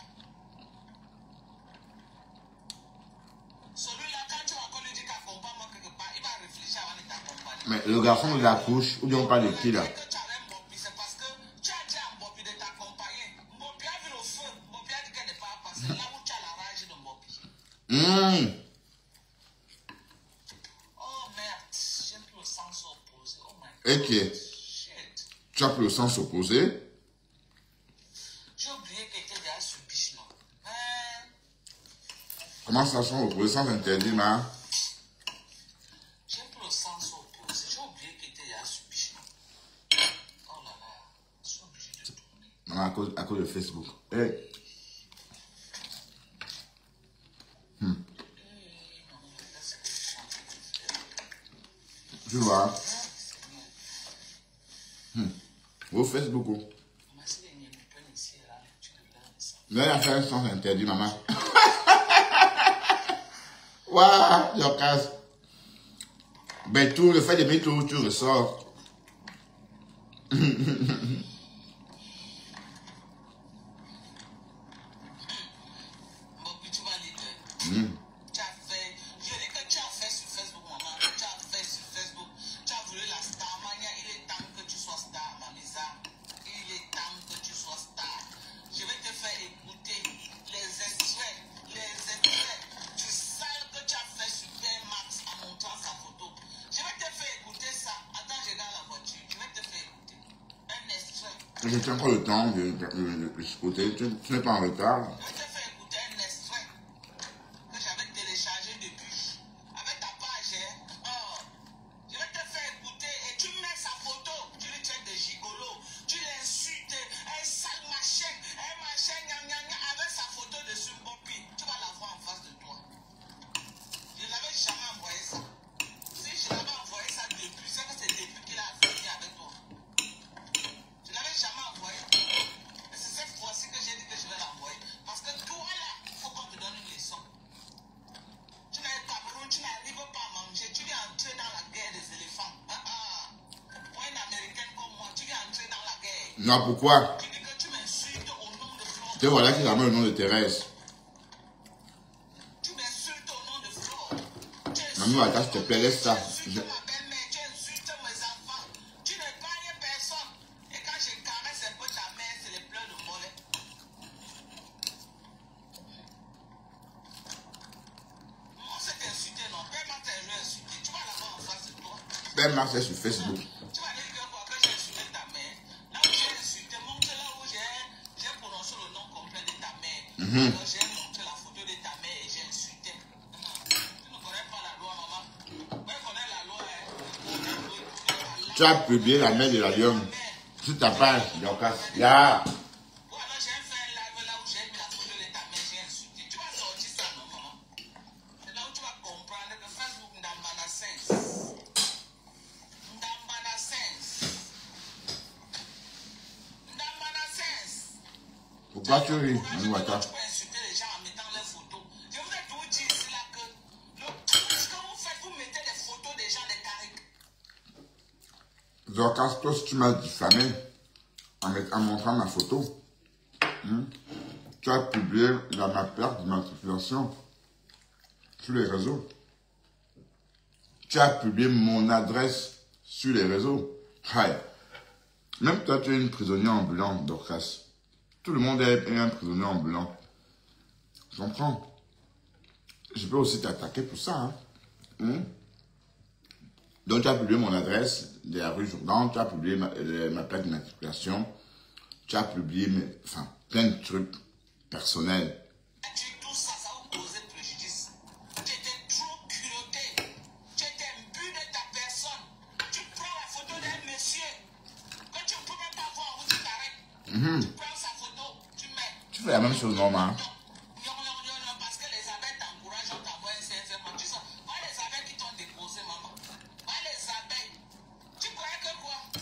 Celui-là, quand tu vas encore lui dire qu'accompagne-moi quelque part, il va réfléchir avant de t'accompagner.
Mais le garçon de la couche, ou bien on parle de qui là?
Que tu avais Mbopi, c'est parce que tu as dit à Mbopi de t'accompagner. Mbopi a vu le feu. Mbopi a dit qu'elle n'est pas passée. Là où tu as la rage de Mbopi. Oh merde, j'ai plus le sens opposé. Oh my god.
Et qui est?
Shit.
Tu as pris le sens opposé.
J'ai oublié que tu déjà sur biche, non? Hein?
Comment ça sent opposé sans interdit, ma?
J'ai plus le sens opposé. J'ai oublié que tu déjà sur biche, non? Oh là là, je suis obligé de tourner.
Non, à cause de Facebook. Hey. Tu vois? Au Facebook. Mais il a fait un sens interdit, maman. Waouh, je casse. Ben, tout, le fait de mettre tout, tu ressors.
Tu vas dire que tu as fait, je dis que tu as fait sur Facebook, maman, tu as fait sur Facebook, tu as voulu la star, mania, il est temps que tu sois star, Mamisa, il est temps que tu sois star. Je vais te faire écouter les extraits du sale que tu as fait sur Max en montrant sa photo. Je vais te faire écouter ça. Attends, je regarde la voiture, je vais te faire écouter un extrait.
Je tiens pas le temps de écouter. Tu n'es pas en retard.
Je vais te faire écouter un extrait que j'avais téléchargé depuis avec ta page. Oh, je vais te faire écouter et tu mets sa photo. Tu lui traites de gigolo. Tu l'insultes. Un sale machin. Un machin avec sa photo dessus. Mbopi. Tu vas la voir en face de toi. Je ne l'avais jamais envoyé ça. Si je l'avais envoyé ça depuis, c'est que c'est depuis qu'il a fini avec toi. Je ne l'avais jamais envoyé. Mais c'est cette fois-ci que j'ai dit que je vais l'envoyer. Parce que toi là, il faut qu'on te donne une leçon. Tu n'es Cameroun, tu n'arrives pas à manger. Tu viens entrer dans la guerre des éléphants. Pour une américaine comme moi, tu viens entrer dans la guerre.
Non, pourquoi?
Tu dis que tu m'insultes au nom de Flore.
Te voilà qui ramène le nom de Thérèse.
Tu m'insultes au nom de Flore.
Maman, attends, s'il te plaît, laisse ça.
Tu insultes ma belle-mère, tu insultes mes enfants. Tu n'épargnes personne. Et quand je caresse un peu ta mère, c'est les pleurs de mollet.
Fais Max est sur Facebook.
Tu vas dire que quoi que j'ai insulté ta mère. Là où j'ai insulté, montre là où j'ai prononcé le nom complet de ta mère. Alors j'ai montré la photo de ta mère et j'ai insulté. Tu ne connais pas la loi, maman. Moi, je connais la loi.
Tu as publié la mère de la lionne sur ta page, Dorcas. Là.
Ou alors j'ai fait un live là où j'ai mis la photo de ta mère, j'ai insulté. Tu vas sortir ça, non, maman? C'est là où tu vas comprendre que Facebook n'a pas de sens. N'a pas de sens. N'a pas de sens.
Pourquoi tu ris,
Tu
Manouata?
peux insulter les gens en mettant leurs photos. Je vous ai tout dit ici là que ce que vous faites, vous mettez des photos des gens, des carics.
Dorcas, toi, si tu m'as diffamé en montrant ma photo, tu as publié ma plaque d'immatriculation sur les réseaux. Tu as publié mon adresse sur les réseaux. Aïe. Même toi, tu es une prisonnière ambulante, Dorcas. Tout le monde est un prisonnier ambulant. Je comprends. Je peux aussi t'attaquer pour ça. Donc, tu as publié mon adresse de la rue Jourdan, tu as publié ma plaque d'immatriculation, tu as publié plein de trucs personnels.
Tout ça, ça vous causait préjudice. Tu étais trop culotté. Tu étais imbu de ta personne. Tu prends la photo d'un monsieur que tu ne peux même pas voir où tu t'arrêtes. Tu prends sa photo, tu mets.
Tu fais la même chose, non, ma?
Parce que les abeilles t'encouragent, on t'envoie un CFM. Tu sais, pas les abeilles qui t'ont déposé, maman. Pas les abeilles. Tu croyais que quoi? Que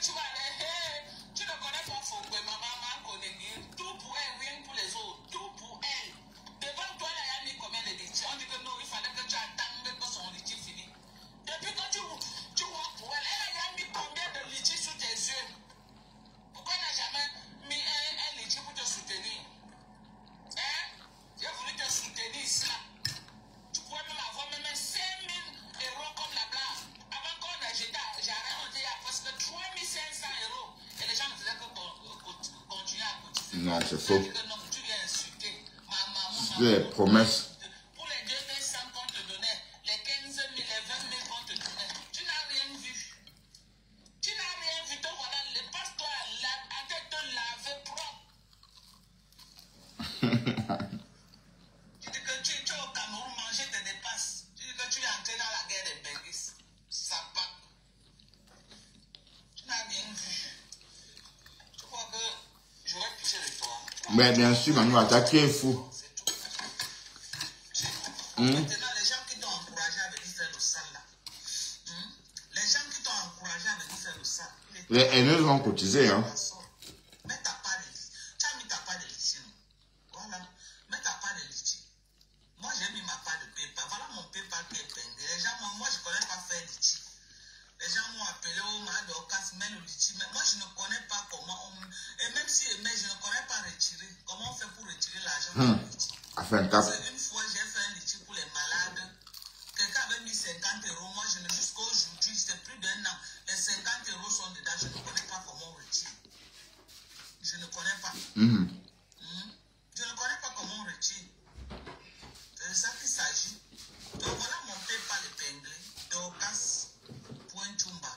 tu vas aller, tu ne connais pas Fouquet, maman m'a connu. Tout pour elle, rien pour les autres. Tout pour elle. Devant toi, il y a mis combien de litiges? On dit que non, il fallait que tu attendes que son litige finisse. Depuis que tu vois pour elle, elle a mis combien de litiges sous tes yeux? Pourquoi elle n'a jamais mis un litige pour te soutenir? Hein? J'ai voulu te soutenir ici là. Tu pourrais même avoir même 5 000 euros comme la blague. Avant qu'on ait jeté, j'avais monté à presque 3 500 euros. Et les gens ne faisaient que continuer à cotiser.
Non, c'est faux.
Non, tu viens insulter ma maman.
C'est des promesses.
Pour les 2 100 qu'on te donnait, les 15 000, les 20 000 qu'on te donnait, tu n'as rien vu. Tu n'as rien vu. Donc voilà, les passe-toi à te laver propre. Tu dis que tu es au Cameroun, manger tes dépasses. Tu dis que tu es entré dans la guerre des Benguis. Ça part. Tu n'as rien vu. Tu crois que j'aurais pissé de toi?
Mais bien sûr, Manouata, qui est fou.
C'est tout. Maintenant, les gens qui t'ont encouragé à venir faire le sale là. Les gens qui t'ont encouragé à venir faire le sale.
Les haineux ont cotisé, hein.
Mais t'as pas de litige. Tu as mis ta part de litige. Voilà. Mais t'as pas de litige. Moi, j'ai mis ma part de PayPal. Voilà mon PayPal qui est pingé. Les gens, moi, je ne connais pas faire litige. Les gens m'ont appelé au Dorcas, mais le litige. Mais moi, je ne connais pas comment on. Et même si mais je ne connais pas retirer. Comment on fait pour retirer l'argent du litige?
Enfin,
Parce qu'une fois, j'ai fait un litige pour les malades. Quelqu'un avait mis 50 euros. Moi, jusqu'à aujourd'hui, c'est plus d'un an. Les 50 euros sont dedans. Je ne connais pas comment on retire. Je ne connais pas. Je ne connais pas comment on retire. C'est de ça qu'il s'agit. Donc voilà mon PayPal épinglé. Dorcas.chumba.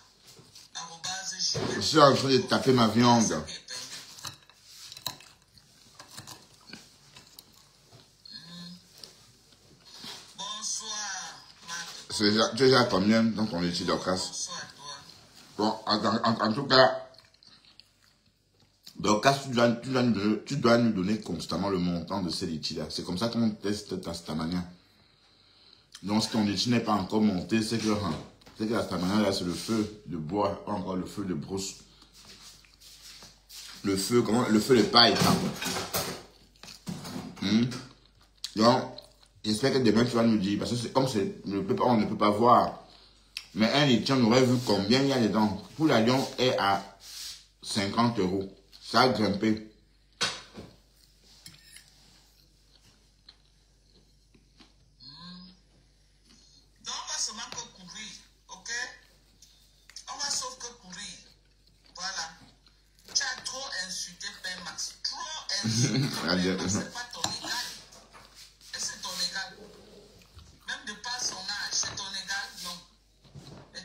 Je suis en train de taper ma viande.
Bonsoir, Marc.
Tu es déjà combien dans ton étude Dorcas?
Bonsoir à toi.
Bon, en tout cas, Dorcas, tu dois nous donner constamment le montant de ces litiges-là. C'est comme ça qu'on teste ta stamania. Donc, si ton litige n'est pas encore monté, c'est que la stamania, là, c'est le feu de bois, pas encore le feu de brousse. Le feu de paille, pardon. Donc, j'espère que demain, tu vas nous dire, parce que comme on ne peut pas voir, mais un litige, on aurait vu combien il y a dedans. Pour la lion est à 50 euros. Ça a grimpé.
Donc, on va seulement que courir, ok? On va sauf que courir. Voilà. Tu as trop insulté Père Max. Trop insulté Père Max. C'est pas ton égal. Et c'est ton égal. Même de par son âge, c'est ton égal, non. Et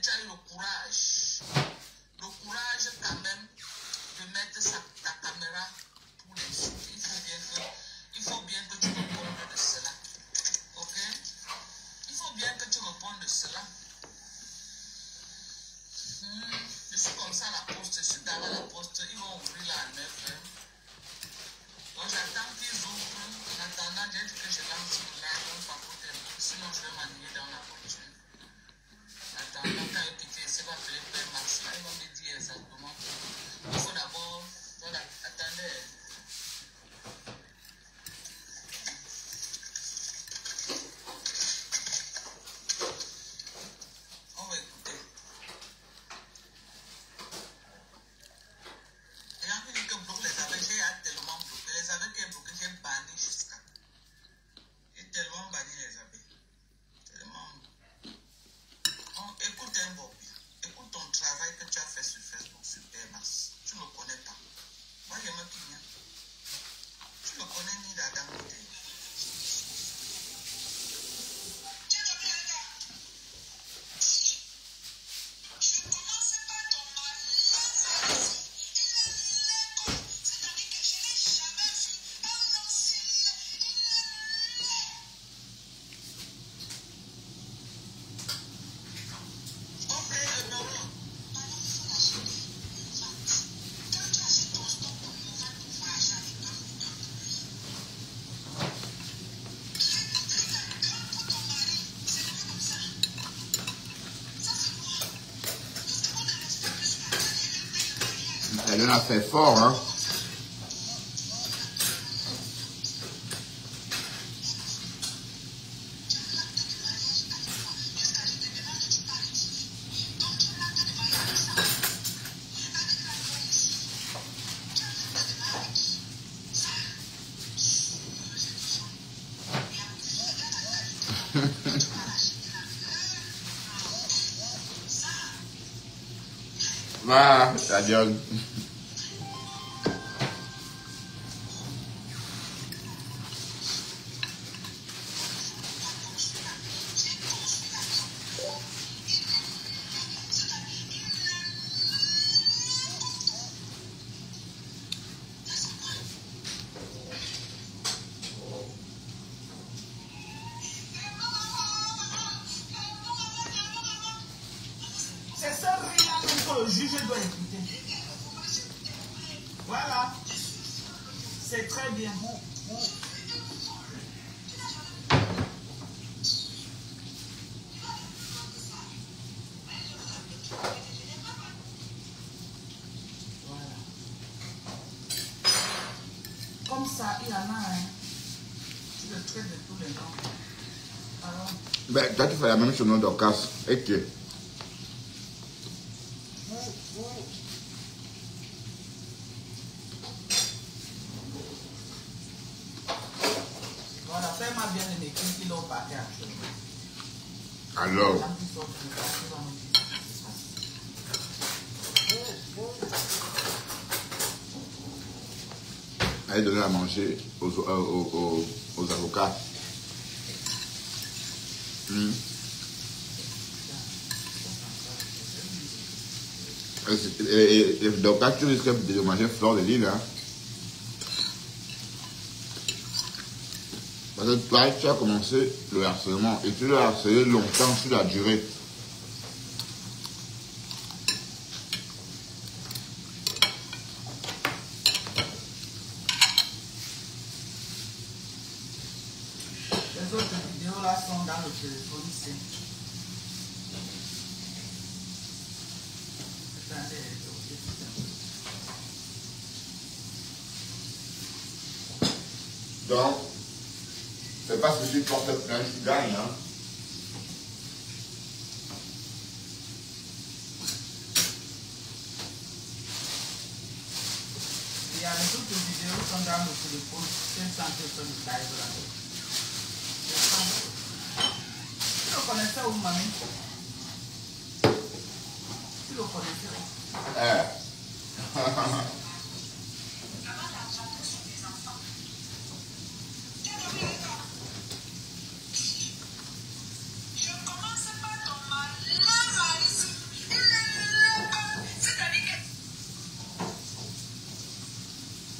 Elle en a fait fort, hein. Voilà, la Dionne.
C'est ce riz-là que le juge doit écouter. Voilà. C'est très bien. Voilà. Comme ça, il y en a un. Tu le traites de tous les noms. Alors,
Ben, toi, tu fais la même chose, non, Dorcas. Et que.
voilà, fais-moi bien les métiers qui l'ont parti actuellement.
Alors,
Les gens qui sortent du bas, qui vont me dire,
elle donne à manger aux avocats. Et Dorcas, tu risques de manger fleur de l'île, hein. Parce que toi, tu as commencé le harcèlement et tu l'as harcelé longtemps sur la durée.
les autres vidéos là sont dans le téléphone ici. Attendez,
Donc, c'est pas celui qui porte plainte qui gagne, hein.
il y a les autres vidéos qui sont dans le téléphone. C'est sans téléphone de live là. Tu le connaissais où, mamie? Tu le connaissais où?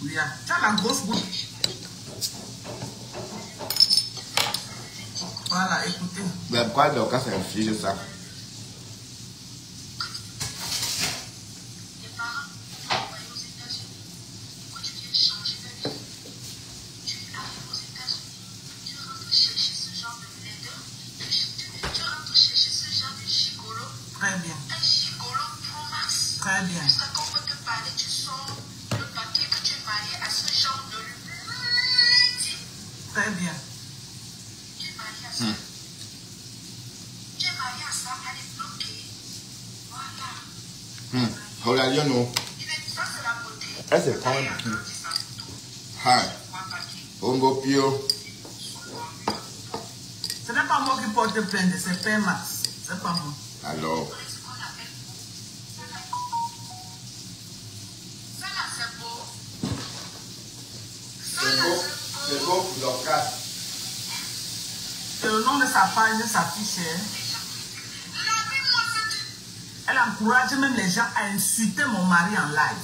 Oui, tu as la grosse bouche. Voilà, écoutez.
Mais pourquoi Dorcas inflige ça?
Très bien. Très bien. Très bien.
Regarde, non. Elle se prend. Hi. Bongo Pio.
Ce n'est pas moi qui porte plainte, c'est Père Max. C'est pas moi.
Alors. C'est beau pour Dorcas.
C'est le nom de sa page s'affiche. Elle encourage même les gens à insulter mon mari en live.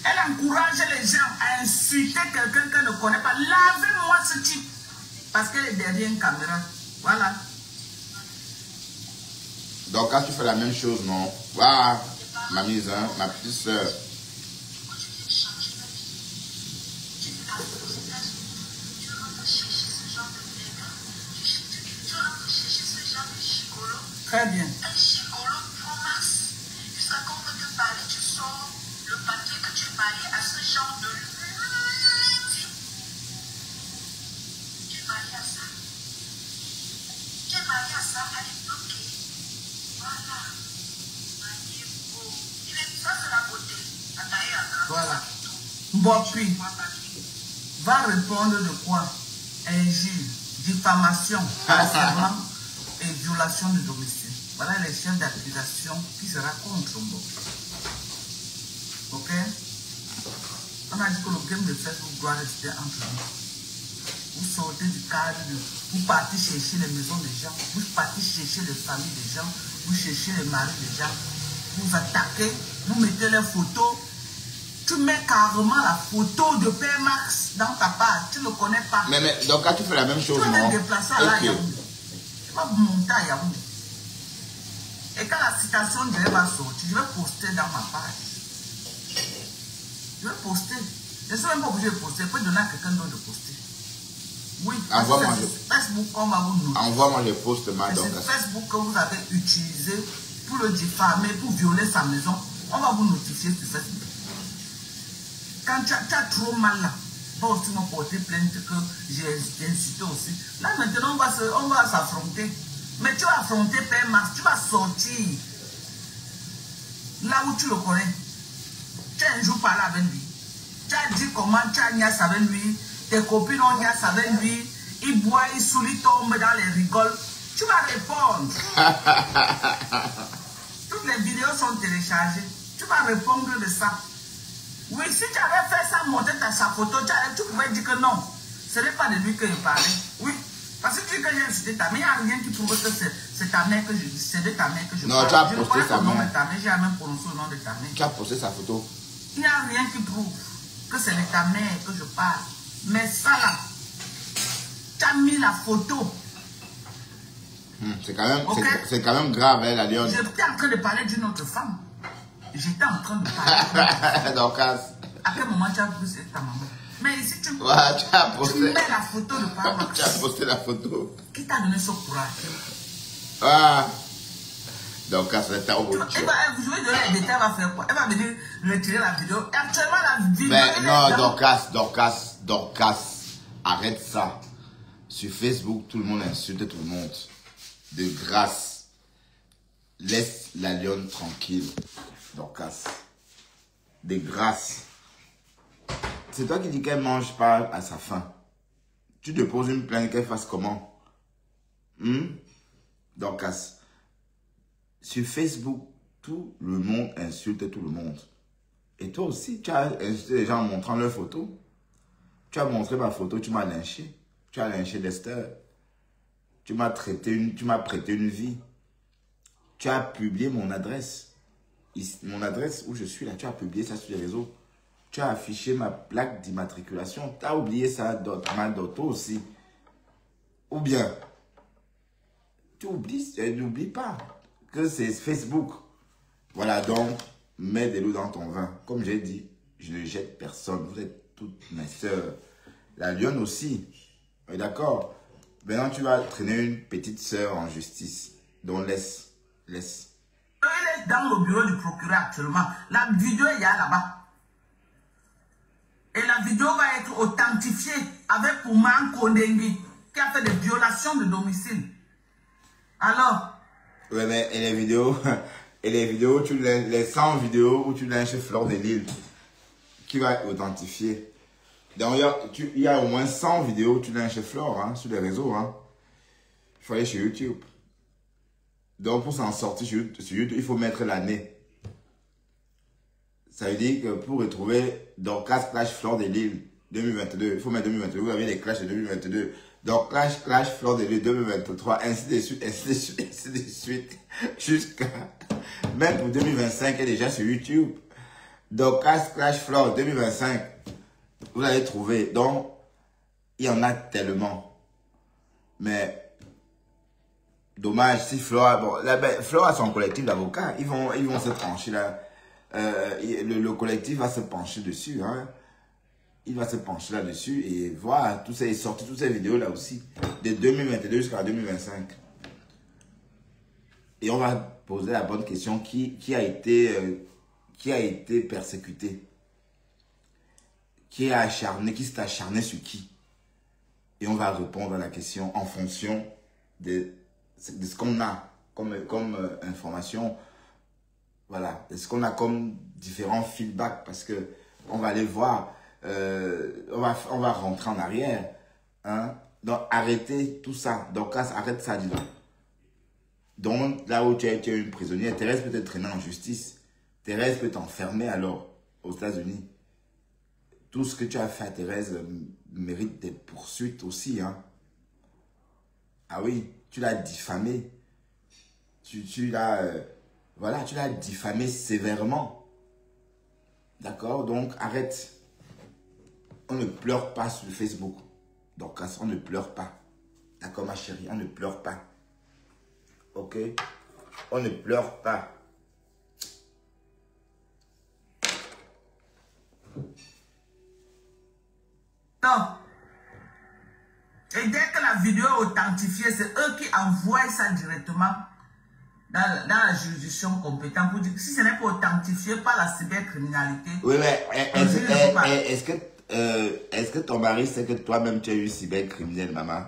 Elle encourage les gens à insulter quelqu'un qu'elle ne connaît pas. Lavez-moi ce type. Parce qu'elle est derrière une caméra. Voilà.
Dorcas, tu fais la même chose, non? Voilà, ma mise, hein, ma petite soeur.
Très bien. genre de lutte. Tu es marié à ça. Tu es marié à ça, elle est bloquée. Voilà. Marié beau. Ça, c'est la beauté.
Voilà. Bopi va répondre de quoi? Injure, diffamation, harcèlement et violation de domicile. Voilà les chefs d'accusation qui sera contre Bopi. Ok? On a dit que le game de Facebook doit rester entre nous. Vous sortez du cadre, vous partez chercher les maisons des gens, vous partez chercher les familles des gens, vous cherchez les maris des gens, vous attaquez, vous mettez les photos. Tu mets carrément la photo de Père Max dans ta page. Tu ne le connais pas.
Mais donc, quand tu fais la même chose,
tu vas
non?
te déplacer à Yaoundé. Tu vas monter à Yaoundé. Et quand la citation de va sortir, je vais poster dans ma page. Je vais poster. Je ne suis même pas obligé de poster. Je peux donner à quelqu'un d'autre de poster. Oui.
Envoie-moi
Facebook, on va vous noter.
Envoie-moi les posts, ma donc.
C'est Facebook que vous avez utilisé pour le diffamer, pour violer sa maison. On va vous notifier sur Facebook. Quand tu as trop mal là, va aussi me porter plainte que j'ai insulté aussi. Là maintenant on va s'affronter. Mais tu vas affronter Père Max, tu vas sortir là où tu le connais. Tu as un jour parlé avec lui. Tu as dit comment tu as niasse avec lui. Tes copines ont niasse avec lui. Il boit, il saoule, il tombe dans les rigoles. Tu vas répondre. Toutes les vidéos sont téléchargées. Tu vas répondre de ça. Oui, si tu avais fait ça, monter sa photo, tu pouvais dire que non. Ce n'est pas de lui que je parlais. Oui. Parce que tu dis que j'ai insulté ta mère, il n'y a rien qui prouve que c'est ta mère que je dis. C'est de ta mère que je parle.
Non, tu as
je
posté sa
mère.
mère.
J'ai même prononcé le nom de ta mère.
Tu as posté sa photo.
Il n'y a rien qui prouve que c'est de ta mère que je parle. Mais ça là, tu as mis la photo.
C'est quand même,
Okay.
c'est quand même grave, hein, la lionne.
J'étais en train de parler d'une autre femme. J'étais en train de parler.
Donc,
À quel moment tu as vu c'est ta maman? Mais ici, tu
tu
mets la photo de Père Max.
Tu as posté la photo.
Qui t'a donné ce courage?
Ah. Donc, c'est ta
Je vais donner les détails, elle va faire quoi? Elle va venir retirer la vidéo. Et actuellement, la vidéo.
Mais non, Dorcas, arrête ça. Sur Facebook, tout le monde insulte tout le monde. De grâce, laisse la lionne tranquille. Dorcas. De grâce. C'est toi qui dis qu'elle mange pas à sa faim. Tu te poses une plainte qu'elle fasse comment? Dorcas. Sur Facebook, tout le monde insulte tout le monde. Et toi aussi, tu as insulté les gens en montrant leurs photos. Tu as montré ma photo, tu m'as lynché. Tu as lynché Lester. Tu m'as prêté une vie. Tu as publié mon adresse. Mon adresse où je suis là, tu as publié ça sur les réseaux. Tu as affiché ma plaque d'immatriculation. Tu as oublié ça, ma d'auto aussi. Ou bien, tu oublies, n'oublie pas que c'est Facebook. Voilà, donc, mets de l'eau dans ton vin. Comme j'ai dit, je ne jette personne. Vous êtes toutes mes sœurs. La lionne aussi. D'accord? Maintenant, tu vas traîner une petite sœur en justice. Donc, laisse. Elle
est dans le bureau du procureur actuellement. La vidéo, il y a là-bas. Et la vidéo va être authentifiée avec Pouman Kondengi, qui a fait des violations de domicile. Alors?
Ouais, mais et les vidéos, les 100 vidéos où tu lynches Fleur de Lille, qui va authentifier. Donc, il y a au moins 100 vidéos où tu lynches Fleur, hein, sur les réseaux. Hein. Il faut aller sur YouTube. Donc, pour s'en sortir sur YouTube, il faut mettre l'année. Ça veut dire que pour retrouver Dorcas Clash Fleur de Lille 2022, il faut mettre 2022. Vous avez les clashs de 2022. Donc, Clash Fleur de Lille 2023, ainsi de suite, jusqu'à même pour 2025, elle est déjà sur YouTube. Dorcas Clash Fleur 2025, vous allez trouver. Donc, il y en a tellement. Mais, dommage, si Fleur, bon, Fleur a son collectif d'avocats, ils vont se pencher là. Le collectif va se pencher dessus. Hein. Il va se pencher là-dessus et voir sortir toutes ces vidéos là aussi, de 2022 jusqu'à 2025. Et on va poser la bonne question, qui a été persécuté?
qui est acharné, qui s'est acharné sur qui? Et on va répondre à la question en fonction de ce qu'on a comme information. Voilà, de ce qu'on a comme différents feedbacks. Parce que on va aller voir, on va rentrer en arrière. Hein? Donc, arrêtez tout ça. Donc, arrête ça, dis donc. Donc, là où tu es une prisonnière, Thérèse peut être traînée en justice. Thérèse peut t'enfermer alors aux États-Unis. Tout ce que tu as fait à Thérèse mérite des poursuites aussi. Hein. Ah oui, tu l'as diffamée. Tu l'as voilà, tu l'as diffamée sévèrement. D'accord? Donc, arrête. On ne pleure pas sur Facebook. Donc, on ne pleure pas. D'accord, ma chérie? On ne pleure pas. Ok? On ne pleure pas.
Non. Et dès que la vidéo est authentifiée, c'est eux qui envoient ça directement dans la juridiction compétente pour dire que si ce n'est pas authentifié par la cybercriminalité.
Oui, mais est-ce que ton mari sait que toi-même tu es une cybercriminelle, maman?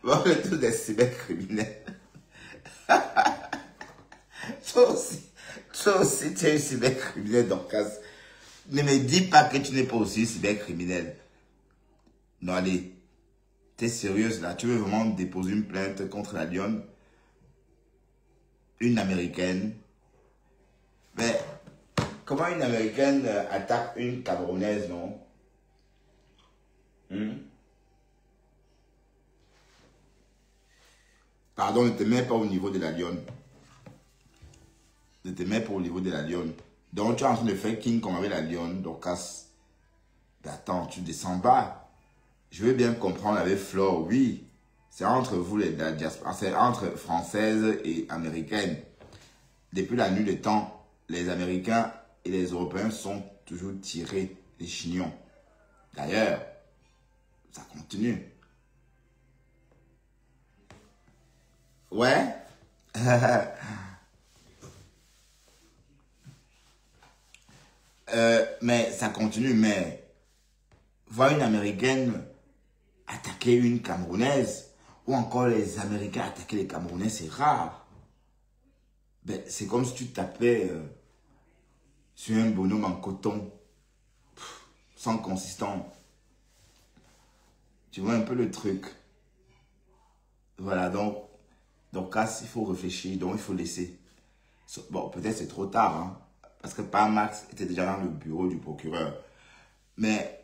Bon, le truc des cybercriminels. Toi aussi, tu es une cybercriminelle, donc ne me dis pas que tu n'es pas aussi cybercriminel. Non, allez, t'es sérieuse là? Tu veux vraiment déposer une plainte contre la lionne? Une américaine? Mais comment une américaine attaque une camerounaise, non? Pardon, ne te mets pas au niveau de la lionne. Ne te mets pas au niveau de la lionne. Donc, tu es en train de faire King comme avec la lionne. Donc, attends, tu descends bas. Je veux bien comprendre avec Flore, oui. C'est entre vous, la diaspora. C'est entre françaises et américaines. Depuis la nuit des temps, les Américains et les Européens sont toujours tirés les chignons. D'ailleurs, ça continue. Ouais. Mais ça continue, mais voir une Américaine attaquer une Camerounaise ou encore les Américains attaquer les Camerounais, c'est rare. Ben, c'est comme si tu tapais sur un bonhomme en coton, sans consistant. Tu vois un peu le truc. Voilà, donc il faut réfléchir, donc il faut laisser. Bon, peut-être c'est trop tard, hein, parce que Max était déjà dans le bureau du procureur. Mais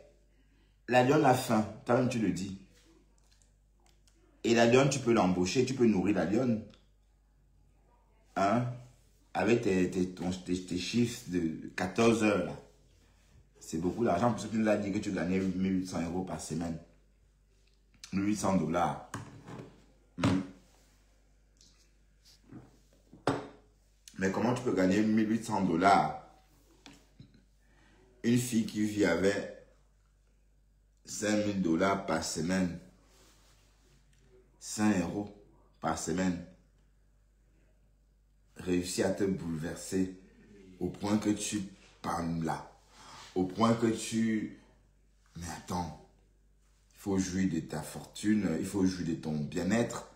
la lionne a faim, toi-même tu le dis. Et la lionne, tu peux l'embaucher, tu peux nourrir la lionne. Hein? Avec tes chiffres de 14 heures, là. C'est beaucoup d'argent, parce que tu nous as dit que tu gagnais 1800 € par semaine. 1800 $. Mais comment tu peux gagner 1800 $? Une fille qui vit avec 5000 $ par semaine. 5 € par semaine. Réussit à te bouleverser au point que tu parles là. Au point que tu... Mais attends, il faut jouir de ta fortune, il faut jouir de ton bien-être,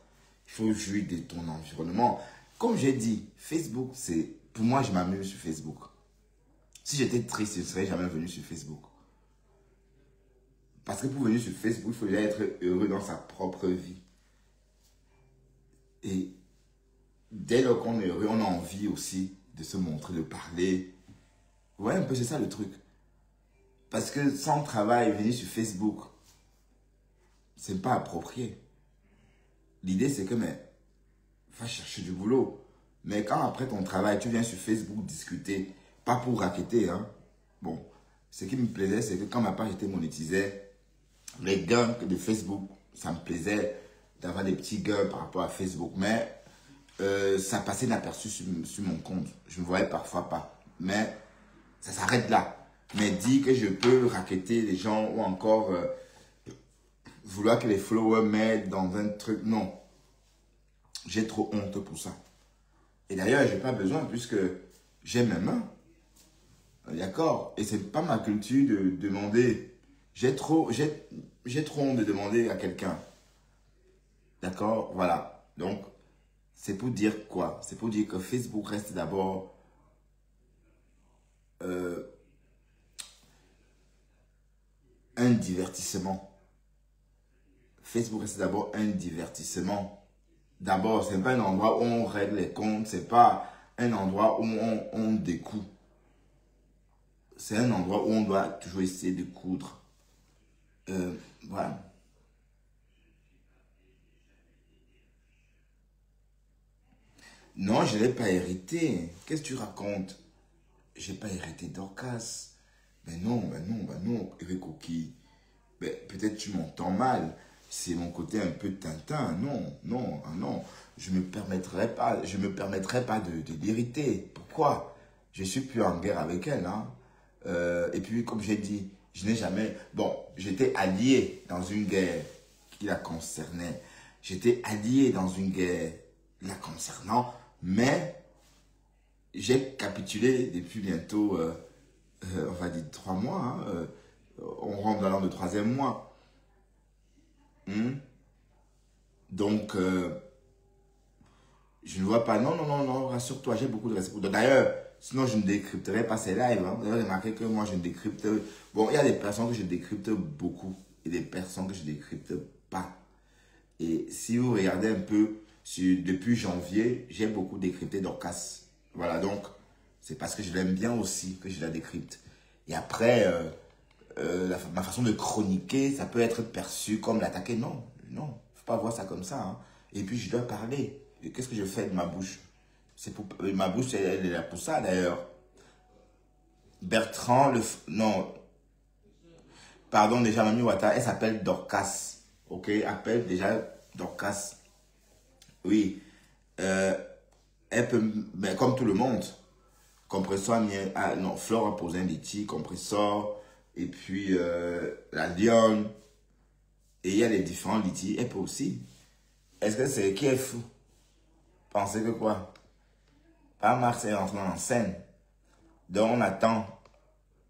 il faut jouir de ton environnement. Comme j'ai dit, Facebook, c'est... Pour moi, je m'amuse sur Facebook. Si j'étais triste, je ne serais jamais venu sur Facebook. Parce que pour venir sur Facebook, il faut déjà être heureux dans sa propre vie. Et dès lors qu'on est heureux, on a envie aussi de se montrer, de parler. Ouais, un peu, c'est ça le truc. Parce que sans travail, venir sur Facebook, c'est pas approprié. L'idée, c'est que, mais, va chercher du boulot. Mais quand après ton travail, tu viens sur Facebook discuter, pas pour racketter, hein. Bon, ce qui me plaisait, c'est que quand ma page était monétisée, les gains de Facebook, ça me plaisait d'avoir des petits gains par rapport à Facebook. Mais ça passait inaperçu sur mon compte. Je ne voyais parfois pas. Mais ça s'arrête là. Mais dire que je peux racketter les gens ou encore vouloir que les followers m'aident dans un truc, non. J'ai trop honte pour ça. Et d'ailleurs, je n'ai pas besoin puisque j'ai mes mains. D'accord? Et c'est pas ma culture de demander. J'ai trop honte de demander à quelqu'un. D'accord? Voilà. Donc, c'est pour dire quoi? C'est pour dire que Facebook reste d'abord un divertissement. Facebook reste d'abord un divertissement. D'abord, ce n'est pas un endroit où on règle les comptes. Ce n'est pas un endroit où on découd. C'est un endroit où on doit toujours essayer de coudre. Voilà. Non, je ne l'ai pas hérité. Qu'est-ce que tu racontes? Je n'ai pas hérité Dorcas. Ben non, Eric Oki. Ben, peut-être tu m'entends mal. C'est mon côté un peu Tintin. Non. Je ne me permettrai pas de l'irriter. Pourquoi? Je ne suis plus en guerre avec elle. Hein. Et puis, comme j'ai dit, je n'ai jamais... Bon, j'étais allié dans une guerre qui la concernait. J'étais allié dans une guerre la concernant, mais j'ai capitulé depuis bientôt, on va dire 3 mois. Hein, on rentre dans l'an de 3e mois. Donc, je ne vois pas. Non, rassure-toi, j'ai beaucoup de respect. D'ailleurs, sinon je ne décrypterais pas ces lives. Hein. Vous avez remarqué que moi je ne décrypte. Bon, il y a des personnes que je décrypte beaucoup et des personnes que je ne décrypte pas. Et si vous regardez un peu, depuis janvier, j'ai beaucoup décrypté Dorcas. Voilà, donc c'est parce que je l'aime bien aussi que je la décrypte. Et après, ma façon de chroniquer, ça peut être perçu comme l'attaquer. Non, faut pas voir ça comme ça. Hein. Et puis je dois parler. Qu'est-ce que je fais de ma bouche? C'est pour ma bouche, elle est là pour ça d'ailleurs. Bertrand, non. Pardon, déjà, Mami Wata, elle s'appelle Dorcas. Ok, appelle déjà Dorcas. Oui. Elle peut, ben, comme tout le monde. Compresseur, non, Flore a posé un litige, compresseur, et puis la lionne. Et il y a les différents litiges. Elle peut aussi. Est-ce que c'est qui est fou? Pensez que quoi? Pamars est entré en scène. Donc on attend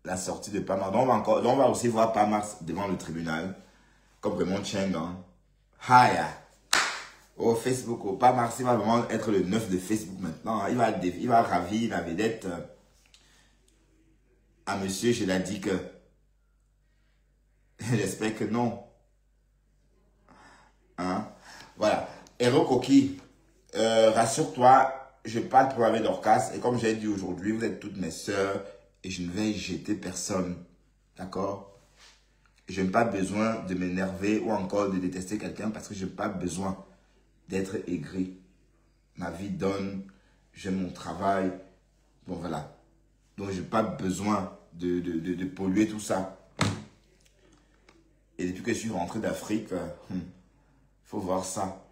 la sortie de Pamars. Donc on va aussi voir Pamars devant le tribunal. Comme Raymond Cheng. Hein. Haya. Au Facebook, au Pamars, il va vraiment être le neuf de Facebook maintenant. Il va ravir la vedette à monsieur, je l'ai dit que. J'espère que non. Hein? Voilà. Hero Koki, rassure-toi, je parle pour avec Dorcas. Et comme j'ai dit aujourd'hui, vous êtes toutes mes sœurs et je ne vais jeter personne. D'accord? Je n'ai pas besoin de m'énerver ou encore de détester quelqu'un parce que je n'ai pas besoin d'être aigri. Ma vie donne, j'aime mon travail. Bon, voilà. Donc, je n'ai pas besoin de polluer tout ça. Et depuis que je suis rentré d'Afrique, faut voir ça.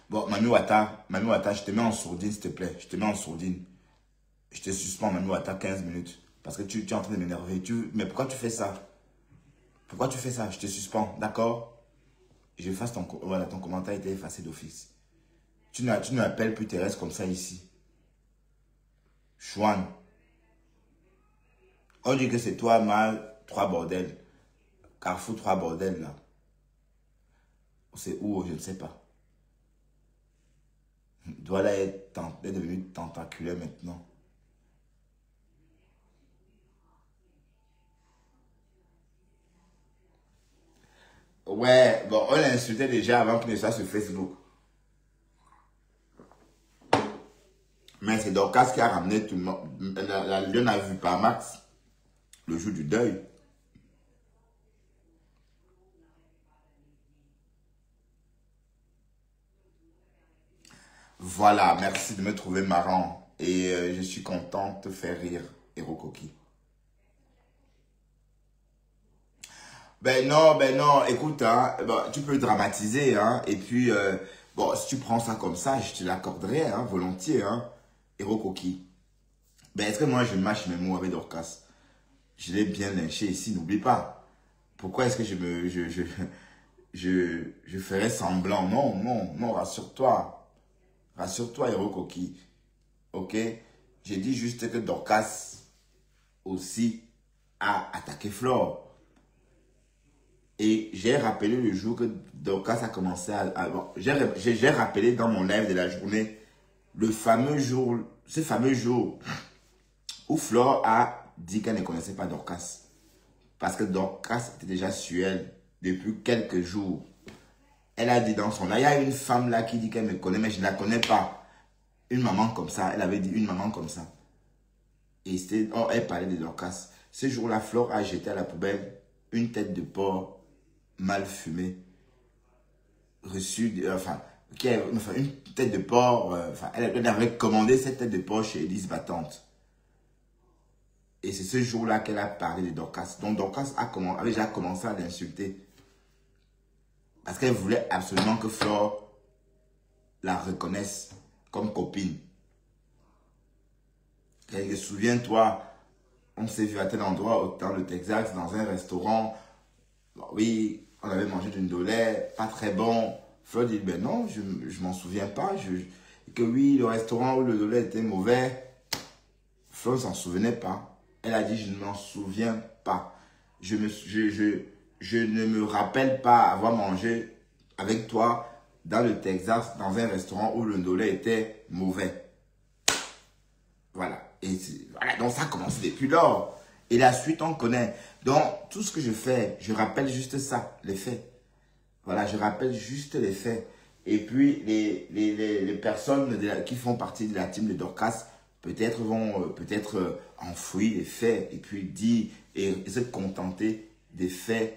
Bon, Mami Wata, je te mets en sourdine, s'il te plaît. Je te mets en sourdine. Je te suspends, Mami Wata, 15 minutes. Parce que tu es en train de m'énerver. Mais pourquoi tu fais ça? Pourquoi tu fais ça? Je te suspends, d'accord? Je fasse voilà, ton commentaire était effacé d'office. Tu n'appelles plus Thérèse comme ça ici. Chouane. On dit que c'est toi, mal, 3 bordels. Carrefour, 3 bordels, là. C'est où? Je ne sais pas. Doit là être devenu tentaculaire maintenant. Ouais, bon, on l'insultait déjà avant qu'il ne soit sur Facebook. Mais c'est Dorcas qui a ramené tout le monde. La lionne a vu par Max le jour du deuil. Voilà, merci de me trouver marrant. Et je suis content de te faire rire, Hero Koki. Ben non, écoute, hein, bon, tu peux dramatiser, hein, et puis, bon, si tu prends ça comme ça, je te l'accorderai, hein, volontiers, hein, Hero Koki. Ben, est-ce que moi, je mâche mes mots avec Dorcas? Je l'ai bien lynché ici, n'oublie pas. pourquoi est-ce que je ferais semblant? Non, non, non, rassure-toi. Rassure-toi, Héros Coquille. Ok? J'ai dit juste que Dorcas aussi a attaqué Flore. Et j'ai rappelé le jour que Dorcas a commencé j'ai rappelé dans mon live de la journée ce fameux jour où Flore a dit qu'elle ne connaissait pas Dorcas. Parce que Dorcas était déjà sur elle depuis quelques jours. Elle a dit dans son live, il y a une femme là qui dit qu'elle me connaît, mais je ne la connais pas. Une maman comme ça, elle avait dit une maman comme ça. Et elle parlait de Dorcas. Ce jour-là, Flore a jeté à la poubelle une tête de porc mal fumée, une tête de porc, elle avait commandé cette tête de porc chez Élise Battante. Et c'est ce jour-là qu'elle a parlé de Dorcas. Donc Dorcas avait déjà commencé à l'insulter. Parce qu'elle voulait absolument que Flore la reconnaisse comme copine. Souviens-toi, on s'est vu à tel endroit, dans le Texas, dans un restaurant. Bon, oui, on avait mangé du ndolé, pas très bon. Flore dit, ben non, je m'en souviens pas. Que oui, le restaurant où le ndolé était mauvais, Flore ne s'en souvenait pas. Elle a dit, je ne m'en souviens pas. Je ne me rappelle pas avoir mangé avec toi dans le Texas, dans un restaurant où le ndolé était mauvais. Voilà. Et voilà, donc ça a commencé depuis lors. Et la suite, on connaît. Donc, tout ce que je fais, je rappelle juste ça, les faits. Voilà, je rappelle juste les faits. Et puis, les personnes qui font partie de la team de Dorcas, peut-être vont enfouir les faits et puis dire et se contenter des faits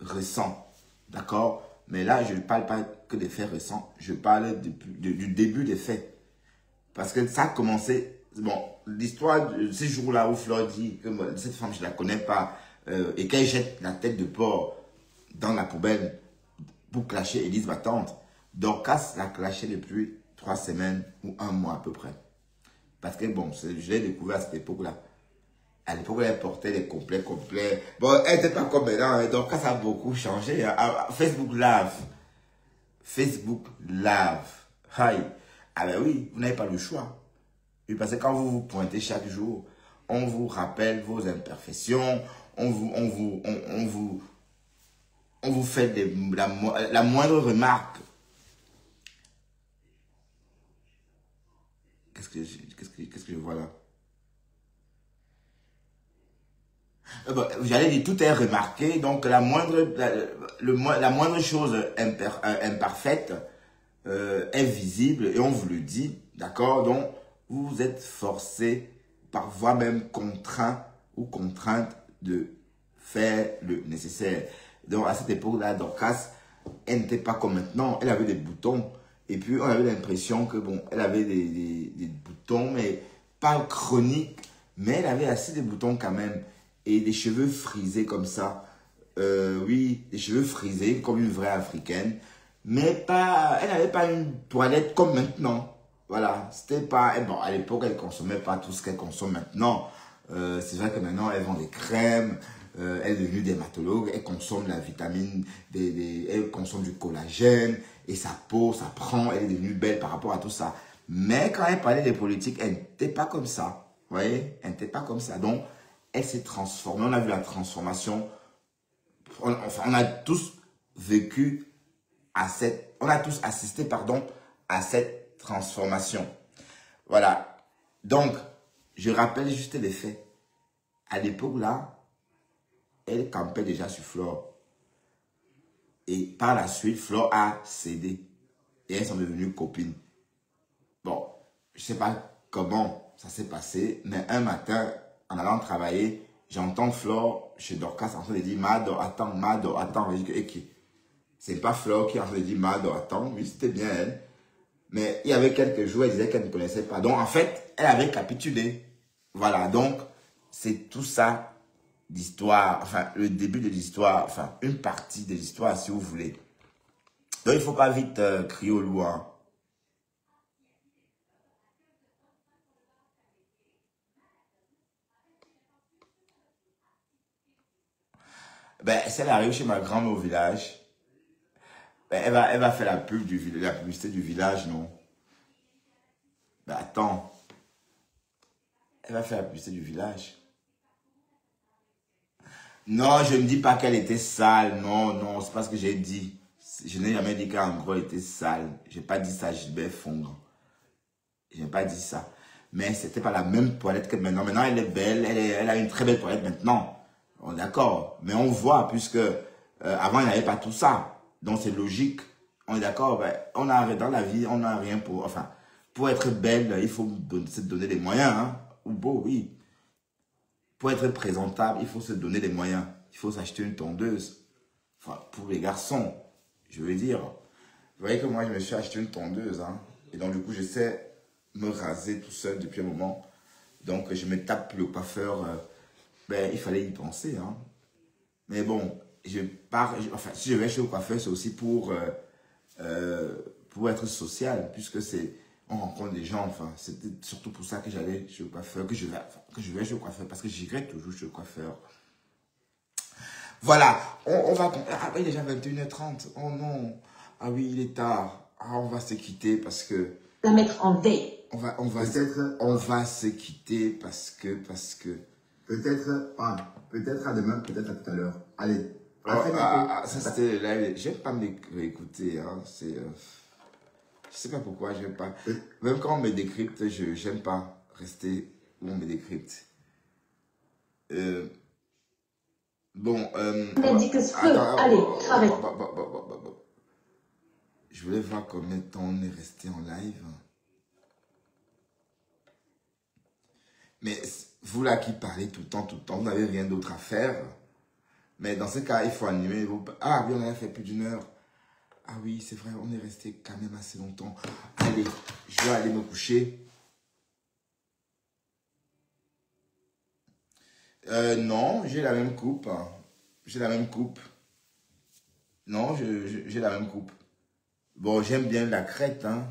récents. D'accord? Mais là, je ne parle pas que des faits récents. Je parle du début des faits. Parce que ça a commencé... Bon, l'histoire de ces jours-là où Flore dit que cette femme, je ne la connais pas, et qu'elle jette la tête de porc dans la poubelle pour clasher Élise Battante, Dorcas l'a clashé depuis 3 semaines ou 1 mois à peu près. Parce que bon, je l'ai découvert à cette époque-là. À l'époque, elle portait des complets. Bon, elle n'était pas comme maintenant, hein, Dorcas a beaucoup changé. Hein. Facebook Live. Hi. Ah ben oui, vous n'avez pas le choix. Oui, parce que quand vous vous pointez chaque jour, on vous rappelle vos imperfections, on vous fait la moindre remarque. Qu'est-ce que je vois là? J'allais dire, tout est remarqué, donc la moindre chose imparfaite est visible et on vous le dit, d'accord? Donc, vous êtes forcé, par voie-même contraint ou contrainte de faire le nécessaire. Donc, à cette époque-là, Dorcas, elle n'était pas comme maintenant. Elle avait des boutons. Et puis, on avait l'impression que, bon, elle avait des boutons, mais pas chroniques. Mais elle avait assez de boutons quand même. Et des cheveux frisés comme ça. Oui, des cheveux frisés comme une vraie africaine. Mais pas, elle n'avait pas une toilette comme maintenant. Voilà, c'était pas... Bon, à l'époque, elle ne consommait pas tout ce qu'elle consomme maintenant. C'est vrai que maintenant, elle vend des crèmes. Elle est devenue dermatologue. Elle consomme la vitamine, elle consomme du collagène. Et sa peau, ça prend. Elle est devenue belle par rapport à tout ça. Mais quand elle parlait des politiques, elle n'était pas comme ça. Vous voyez, elle n'était pas comme ça. Donc, elle s'est transformée. On a vu la transformation. Enfin, on a tous vécu on a tous assisté, pardon, à cette transformation. Voilà. Donc, je rappelle juste les faits. À l'époque là, elle campait déjà sur Flore. Et par la suite, Flore a cédé. Et elles sont devenues copines. Bon, je ne sais pas comment ça s'est passé, mais un matin, en allant travailler, j'entends Flore chez Dorcas en train de dire, Mado, attends. Je dis que, c'est pas Flore qui est en train de dire, Mado, attends. Oui, c'était bien elle. Mais il y avait quelques jours, elle disait qu'elle ne connaissait pas. Donc, en fait, elle avait capitulé. Voilà, donc, c'est tout ça d'histoire, enfin, le début de l'histoire, enfin, une partie de l'histoire, si vous voulez. Donc, il ne faut pas vite crier au loup, hein. Ben, si elle arrive chez ma grand-mère au village, ben, elle va faire la pub la publicité du village, non? Ben, attends. Elle va faire la publicité du village. Non, je ne dis pas qu'elle était sale. Non, non, c'est pas ce que j'ai dit. Je n'ai jamais dit qu'en gros, elle était sale. Je n'ai pas dit ça, Gilbert Fondre. Je n'ai pas dit ça. Mais c'était pas la même toilette que maintenant. Maintenant, elle est belle. Elle a une très belle toilette maintenant. On est d'accord. Mais on voit, puisque avant, il n'y avait pas tout ça. Donc, c'est logique. On est d'accord. Ben, dans la vie, on n'a rien pour... Enfin, pour être belle, il faut se donner les moyens. Hein. Ou beau, oui. Pour être présentable, il faut se donner les moyens. Il faut s'acheter une tondeuse. Enfin, pour les garçons, je veux dire. Vous voyez que moi, je me suis acheté une tondeuse. Hein. Et donc, du coup, je sais me raser tout seul depuis un moment. Donc, je me tape le coiffeur. Ben, il fallait y penser. Hein. Mais bon, enfin, si je vais chez le coiffeur, c'est aussi pour être social. Puisque on rencontre des gens. Enfin, c'était surtout pour ça que j'allais chez le coiffeur. Que je vais chez le coiffeur. Parce que j'irai toujours chez le coiffeur. Voilà. On va... Ah, il est déjà 21h30. Oh non. Ah oui, il est tard. Ah, on va se quitter parce que...
La mettre en veille.
On va se quitter parce que...
Peut-être à demain, peut-être à tout à l'heure. Allez.
Ça c'était live. J'aime pas me réécouter. Hein. Je sais pas pourquoi, j'aime pas. Même quand on me décrypte, j'aime pas rester où on me décrypte. Bon.
Allez, travaille.
Je voulais voir combien de temps on est resté en live. Mais vous là qui parlez tout le temps, vous n'avez rien d'autre à faire. Mais dans ce cas, il faut animer. Ah oui, on a fait plus d'une heure. Ah oui, c'est vrai, on est resté quand même assez longtemps. Allez, je vais aller me coucher. Non, j'ai la même coupe. J'ai la même coupe. Non, j'ai la même coupe. Bon, j'aime bien la crête, hein.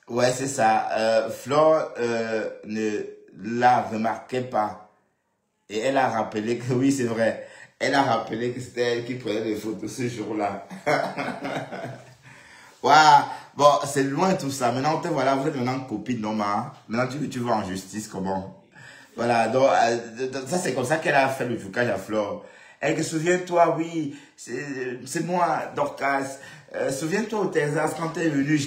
Ouais, c'est ça. Flore ne la remarquait pas. Et elle a rappelé que, oui, c'est vrai. Elle a rappelé que c'était elle qui prenait les photos ce jour-là. Waouh. Bon, c'est loin tout ça. Maintenant, voilà, vous êtes maintenant copine, non, ma. Maintenant, tu vas en justice, comment? Voilà, donc, ça, c'est comme ça qu'elle a fait le trucage à Flore. Elle, souviens-toi, oui, c'est moi, Dorcas. Souviens-toi au Texas, quand t'es venue,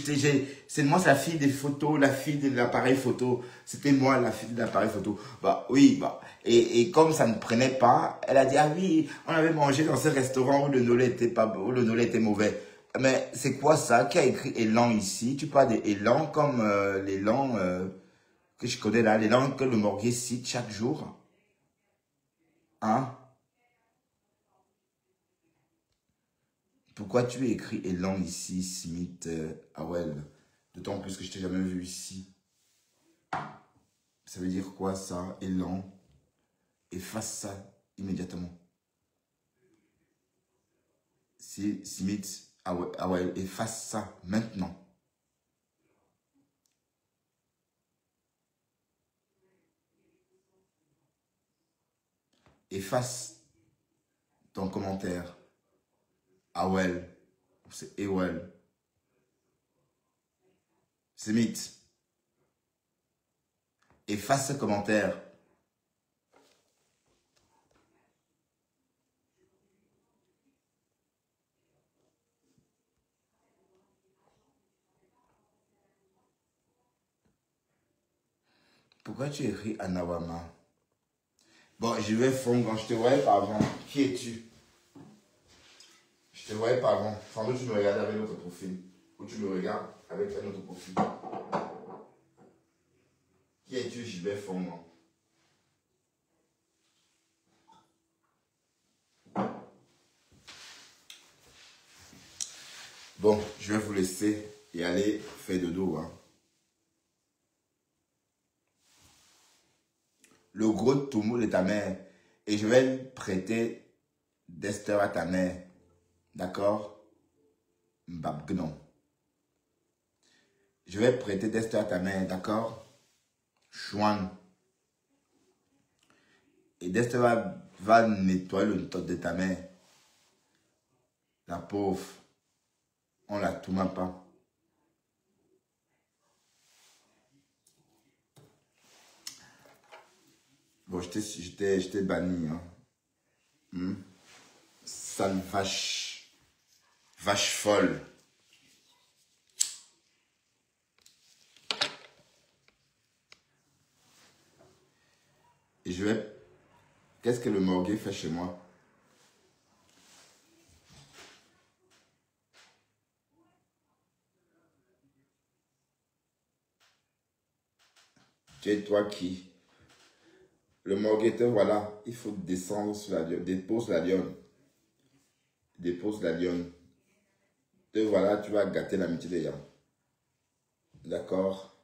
c'est moi, c'est la fille des photos, la fille de l'appareil photo. C'était moi, la fille de l'appareil photo. Bah, oui, bah. Et comme ça ne prenait pas, elle a dit, ah oui, on avait mangé dans ce restaurant où le nolet était mauvais. Mais c'est quoi ça? Qui a écrit élan ici? Tu parles des élans comme l'élan que je connais là, l'élan que le morguier cite chaque jour. Hein? Pourquoi tu écris élan ici, Smith, Howell? D'autant plus que je t'ai jamais vu ici. Ça veut dire quoi ça, élan? Efface ça immédiatement. Si Smith, Howell, efface ça maintenant. Efface ton commentaire. Howell, c'est Ewell. Smith. Efface ce commentaire. Pourquoi tu écris Anawama? Bon, je vais fondre. Je te voyais pas avant. Qui es-tu? Je te voyais pas avant. Sans doute, tu me regardais avec notre profil. Ou tu me regardes avec un autre profil. Qui es-tu? Je vais fondre. Bon, je vais vous laisser et aller faire dodo. Hein. le gros Toumou de ta mère. Et je vais prêter Dester à ta mère. D'accord? Mbabgnon. Je vais prêter Dester à ta mère. D'accord? Chouan. Et Dester va nettoyer le top de ta mère. La pauvre. On la touma pas. Bon, je t'ai banni. Hein. Sale vache. Vache folle. Et je vais... Qu'est-ce que le morguet fait chez moi? Tu es toi qui? Le morgueteur, voilà, il faut descendre sur la lionne. Dépose la lionne. Dépose la lionne. Te voilà, tu vas gâter l'amitié des gens. D'accord?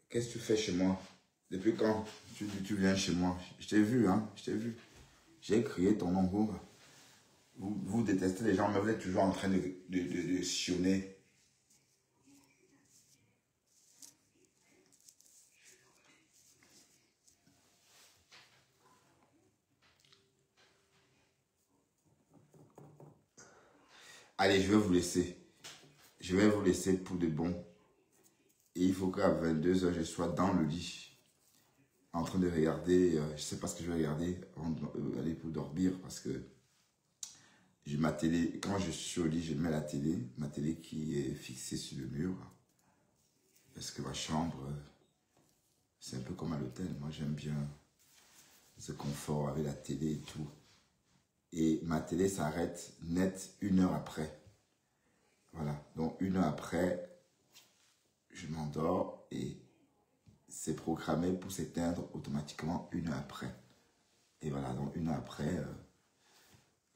Qu'est-ce que tu fais chez moi? Depuis quand tu viens chez moi? Je t'ai vu, hein? Je t'ai vu. J'ai crié ton nom. Vous détestez les gens, mais vous êtes toujours en train de sionner. Allez, je vais vous laisser. Je vais vous laisser pour de bon. Et il faut qu'à 22 h, je sois dans le lit. En train de regarder. Je ne sais pas ce que je vais regarder avant d'aller pour dormir. Parce que j'ai ma télé. Quand je suis au lit, je mets la télé. Ma télé qui est fixée sur le mur. Parce que ma chambre, c'est un peu comme à l'hôtel. Moi, j'aime bien ce confort avec la télé et tout. Et ma télé s'arrête net 1 heure après. Voilà. Donc 1 heure après, je m'endors et c'est programmé pour s'éteindre automatiquement 1 heure après. Et voilà. Donc 1 heure après,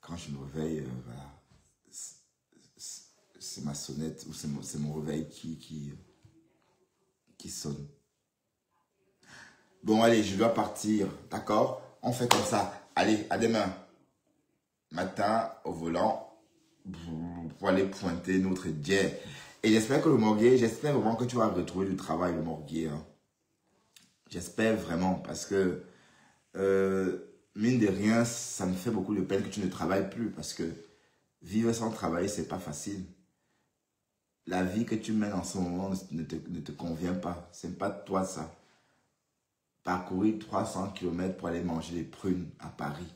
quand je me réveille, voilà. C'est ma sonnette ou c'est mon réveil qui sonne. Bon, allez, je dois partir. D'accord? On fait comme ça. Allez, à demain. Matin au volant pour aller pointer notre jet. Et j'espère que le morguet, j'espère vraiment que tu vas retrouver du travail, le morguet. Hein. J'espère vraiment parce que mine de rien, ça me fait beaucoup de peine que tu ne travailles plus parce que vivre sans travailler, c'est pas facile. La vie que tu mènes en ce moment ne te convient pas. C'est pas toi ça. Parcourir 300 km pour aller manger des prunes à Paris.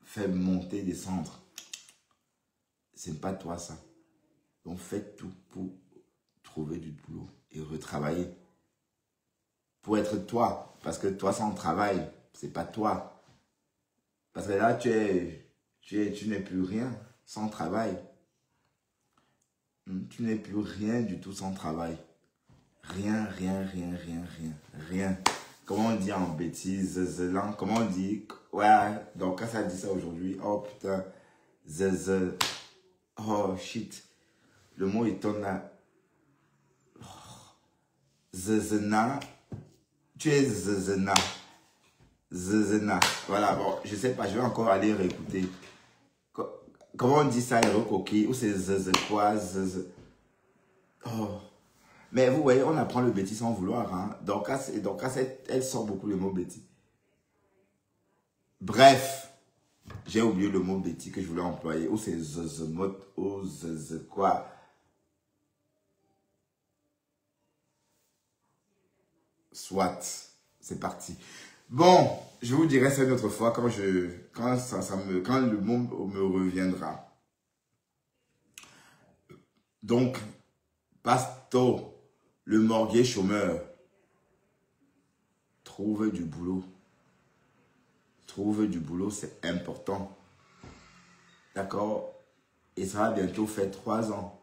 Faire monter et descendre. C'est pas toi ça. Donc fais tout pour trouver du boulot et retravailler. Pour être toi. Parce que toi sans travail, c'est pas toi. Parce que là, tu n'es plus rien sans travail. Tu n'es plus rien du tout sans travail. Rien. Comment on dit en bêtise? Comment on dit? Ouais, donc quand ça dit ça aujourd'hui, oh putain, oh shit, le mot étonne là. Zezena, tu es zezena. Voilà, bon, je sais pas, je vais encore aller réécouter. Comment on dit ça, les recoquilles? Ou c'est quoi? Oh. Mais vous voyez, on apprend le bêtis sans vouloir. Hein. Donc, elle sort beaucoup le mot bêtis. Bref, j'ai oublié le mot bêtis que je voulais employer. Ou c'est zezemot, ou quoi. Soit, c'est parti. Bon, je vous dirai ça une autre fois quand le mot me reviendra. Donc, Pasto. Le morguet chômeur, trouve du boulot. Trouve du boulot, c'est important. D'accord? Et ça va bientôt faire 3 ans.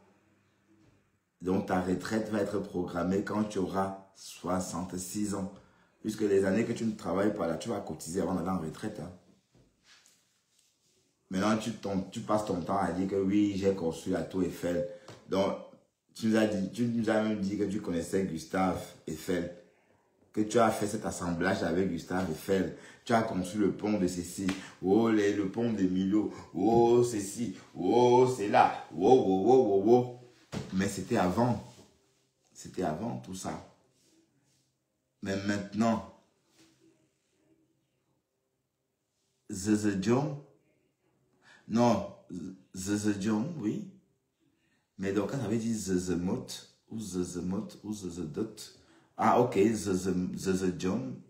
Donc ta retraite va être programmée quand tu auras 66 ans. Puisque les années que tu ne travailles pas là, tu vas cotiser avant d'aller en retraite. Hein. Maintenant, tu passes ton temps à dire que oui, j'ai construit la tour Eiffel. Donc, tu nous as même dit que tu connaissais Gustave Eiffel.
que tu as fait cet assemblage avec Gustave Eiffel. Tu as conçu le pont de ceci. Oh, le pont de Milo. Oh, ceci. Oh, c'est là. Oh, oh, oh, oh, oh. Mais c'était avant. C'était avant tout ça. Mais maintenant, The John. Non, The John, oui. Mais donc, ça veut dire The Mot, ou The Mot, ou The Dot. Ah, ok, The John.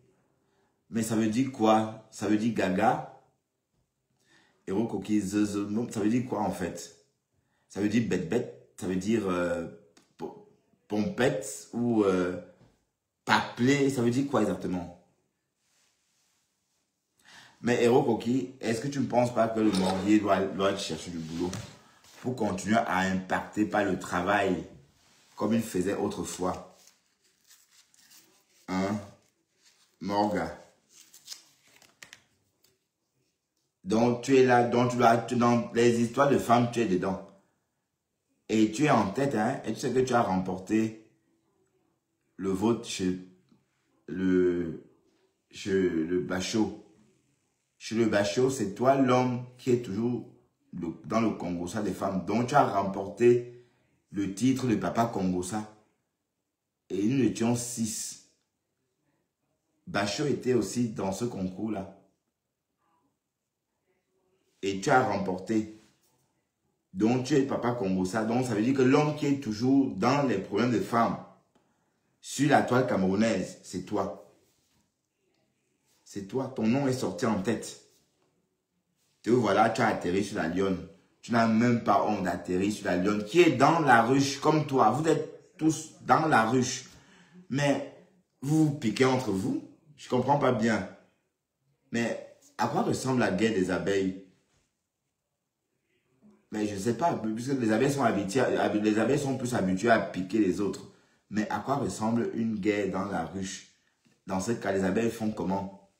Mais ça veut dire quoi? Ça veut dire gaga. Et coquille, ça veut dire quoi en fait? Ça veut dire bête, ça veut dire pompette ou paplé. Ça veut dire quoi exactement? Mais Héros Coquille, est-ce que tu ne penses pas que le Morier doit chercher du boulot pour continuer à impacter par le travail comme il faisait autrefois? Hein? Morga. Donc tu es là, donc dans les histoires de femmes, tu es dedans. Et tu es en tête, hein, et tu sais que tu as remporté le vote chez le Bachot. Chez le Bachot, c'est toi l'homme qui est toujours dans le Congossa des femmes. Donc tu as remporté le titre de Papa Congossa. Et nous étions 6. Bachot était aussi dans ce concours-là. Et tu as remporté. Donc tu es Papa Congossa. Donc ça veut dire que l'homme qui est toujours dans les problèmes des femmes sur la toile camerounaise, c'est toi. C'est toi. Ton nom est sorti en tête. Te voilà, tu as atterri sur la lionne. Tu n'as même pas honte d'atterrir sur la lionne qui est dans la ruche comme toi. Vous êtes tous dans la ruche. Mais vous vous piquez entre vous. Je ne comprends pas bien. Mais à quoi ressemble la guerre des abeilles? Mais je ne sais pas, puisque les abeilles sont plus habituées à piquer les autres. Mais à quoi ressemble une guerre dans la ruche? Dans ce cas, les abeilles font comment?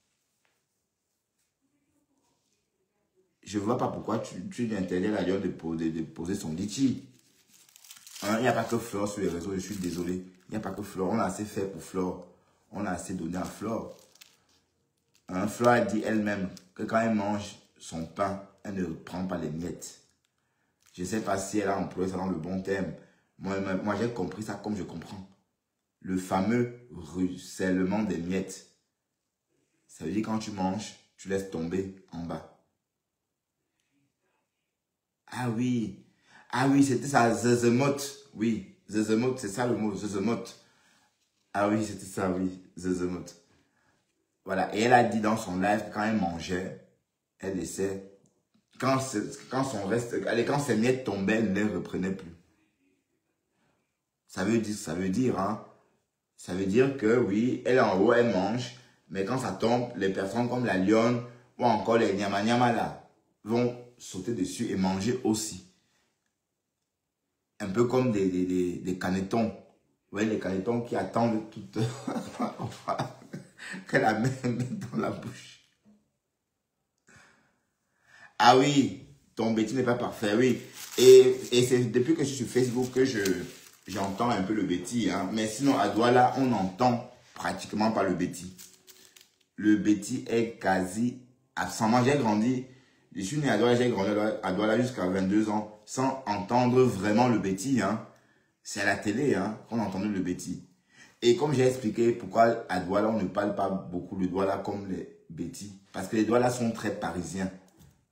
Je ne vois pas pourquoi tu interdis à la lionne de poser son litchi. Hein, il n'y a pas que Flore sur les réseaux, je suis désolé. Il n'y a pas que Flore, on a assez fait pour Flore. On a assez donné à Flore. Hein, Flore a dit elle-même que quand elle mange son pain, elle ne prend pas les miettes. Je ne sais pas si elle a employé ça dans le bon terme. Moi j'ai compris ça comme je comprends. Le fameux ruissellement des miettes. Ça veut dire quand tu manges, tu laisses tomber en bas. Ah oui, c'était ça, zezemot. Oui, zezemot, c'est ça le mot, zezemot. Ah oui, c'était ça, oui, zezemot. Voilà, et elle a dit dans son live que quand elle mangeait, elle laissait... Quand ses miettes tombaient, elle ne les reprenait plus. Ça veut dire, hein. Ça veut dire que oui, elle est en haut, elle mange, mais quand ça tombe, les personnes comme la lionne ou encore les nyama là vont sauter dessus et manger aussi. Un peu comme des canetons. Vous voyez, les canetons qui attendent toute... qu'elle la met dans la bouche. Ah oui, ton Betty n'est pas parfait, oui. Et c'est depuis que je suis sur Facebook que j'entends un peu le Betty. Hein. Mais sinon, à Douala, on n'entend pratiquement pas le Betty. Le Betty est quasi absent. Moi, j'ai grandi, je suis né à Douala, j'ai grandi à Douala jusqu'à 22 ans, sans entendre vraiment le Betty. Hein. C'est à la télé hein, qu'on entendait le Betty. Et comme j'ai expliqué pourquoi à Douala, on ne parle pas beaucoup le Douala comme les Betty. Parce que les Douala sont très parisiens.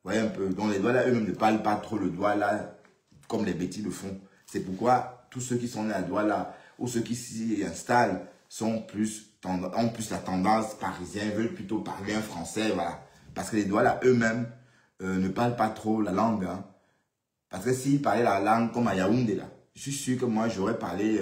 Vous voyez un peu. Donc les Douala eux-mêmes ne parlent pas trop le Douala comme les Betty le font. C'est pourquoi tous ceux qui sont nés à Douala ou ceux qui s'y installent ont plus la tendance parisienne, veulent plutôt parler un français. Voilà. Parce que les Douala eux-mêmes ne parlent pas trop la langue. Hein. Parce que s'ils parlaient la langue comme à Yaoundé, là, je suis sûr que moi j'aurais parlé...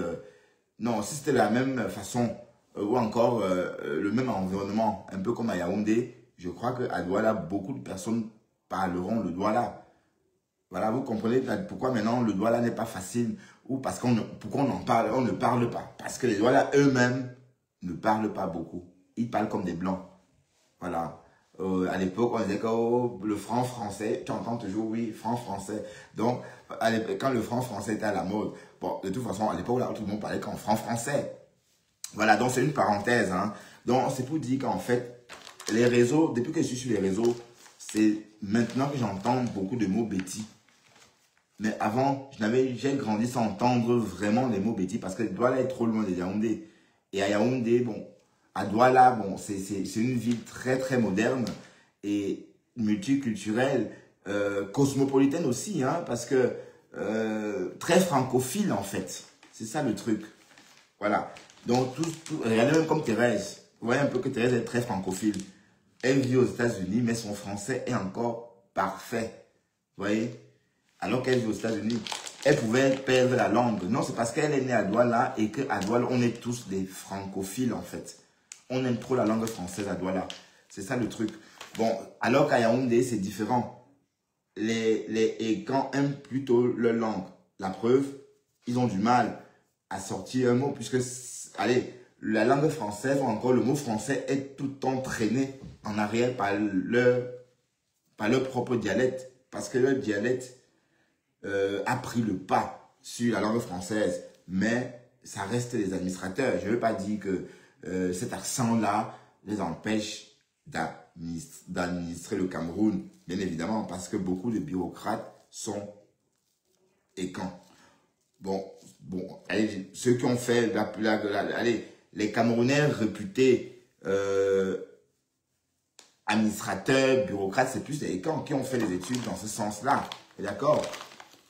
non, si c'était la même façon ou encore le même environnement, un peu comme à Yaoundé, je crois qu'à Douala, beaucoup de personnes parleront le Douala. Voilà, vous comprenez pourquoi maintenant le Douala n'est pas facile ou parce pourquoi on en parle, on ne parle pas. Parce que les Douala eux-mêmes ne parlent pas beaucoup. Ils parlent comme des blancs. Voilà. À l'époque, on disait que le franc français, tu entends toujours, oui, franc français. Donc, quand le franc français était à la mode, bon, de toute façon, à l'époque, là, tout le monde parlait qu'en franc français. Voilà, donc c'est une parenthèse. Hein. Donc c'est pour dire qu'en fait, les réseaux, depuis que je suis sur les réseaux, c'est maintenant que j'entends beaucoup de mots bêtis. Mais avant, j'ai grandi sans entendre vraiment les mots bêtis parce que Douala est trop loin de Yaoundé. Et à Yaoundé, bon, à Douala, bon, c'est une ville très très moderne et multiculturelle, cosmopolitaine aussi, hein, parce que très francophile en fait. C'est ça le truc. Voilà. Donc, regardez même comme Thérèse. Vous voyez un peu que Thérèse est très francophile. Elle vit aux États-Unis, mais son français est encore parfait. Vous voyez? Alors qu'elle vit aux États-Unis, elle pouvait perdre la langue. Non, c'est parce qu'elle est née à Douala et qu'à Douala, on est tous des francophiles en fait. On aime trop la langue française à Douala. C'est ça le truc. Bon, alors qu'à Yaoundé, c'est différent. Les Ekans aiment plutôt leur langue. La preuve, ils ont du mal à sortir un mot puisque, allez, la langue française ou encore le mot français est tout le temps traîné en arrière par leur propre dialecte. Parce que leur dialecte a pris le pas sur la langue française. Mais ça reste les administrateurs. Je ne veux pas dire que cet accent-là les empêche d'administrer le Cameroun, bien évidemment, parce que beaucoup de bureaucrates sont écans. Bon, allez, ceux qui ont fait allez, les Camerounais réputés administrateurs, bureaucrates, c'est plus les écans qui ont fait les études dans ce sens-là. D'accord?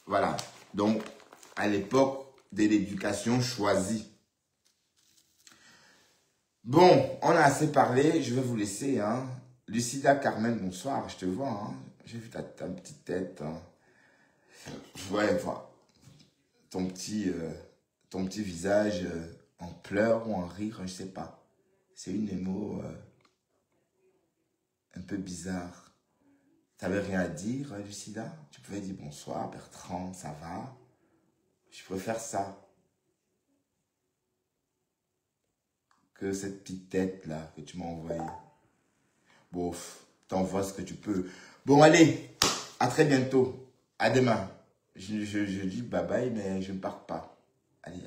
Voilà. Donc, à l'époque de l'éducation choisie. Bon, on a assez parlé, je vais vous laisser. Hein. Lucida Carmen, bonsoir, je te vois. Hein. J'ai vu ta petite tête. Hein. Ouais, voilà. Ton petit visage en pleurs ou en rire, je sais pas. C'est une émo un peu bizarre. T'avais rien à dire, Lucida? Tu pouvais dire bonsoir, Bertrand, ça va? Je préfère ça que cette petite tête-là que tu m'as envoyée. Bon, t'envoies ce que tu peux. Bon, allez, à très bientôt. À demain. Je dis bye bye, mais je ne pars pas. Allez.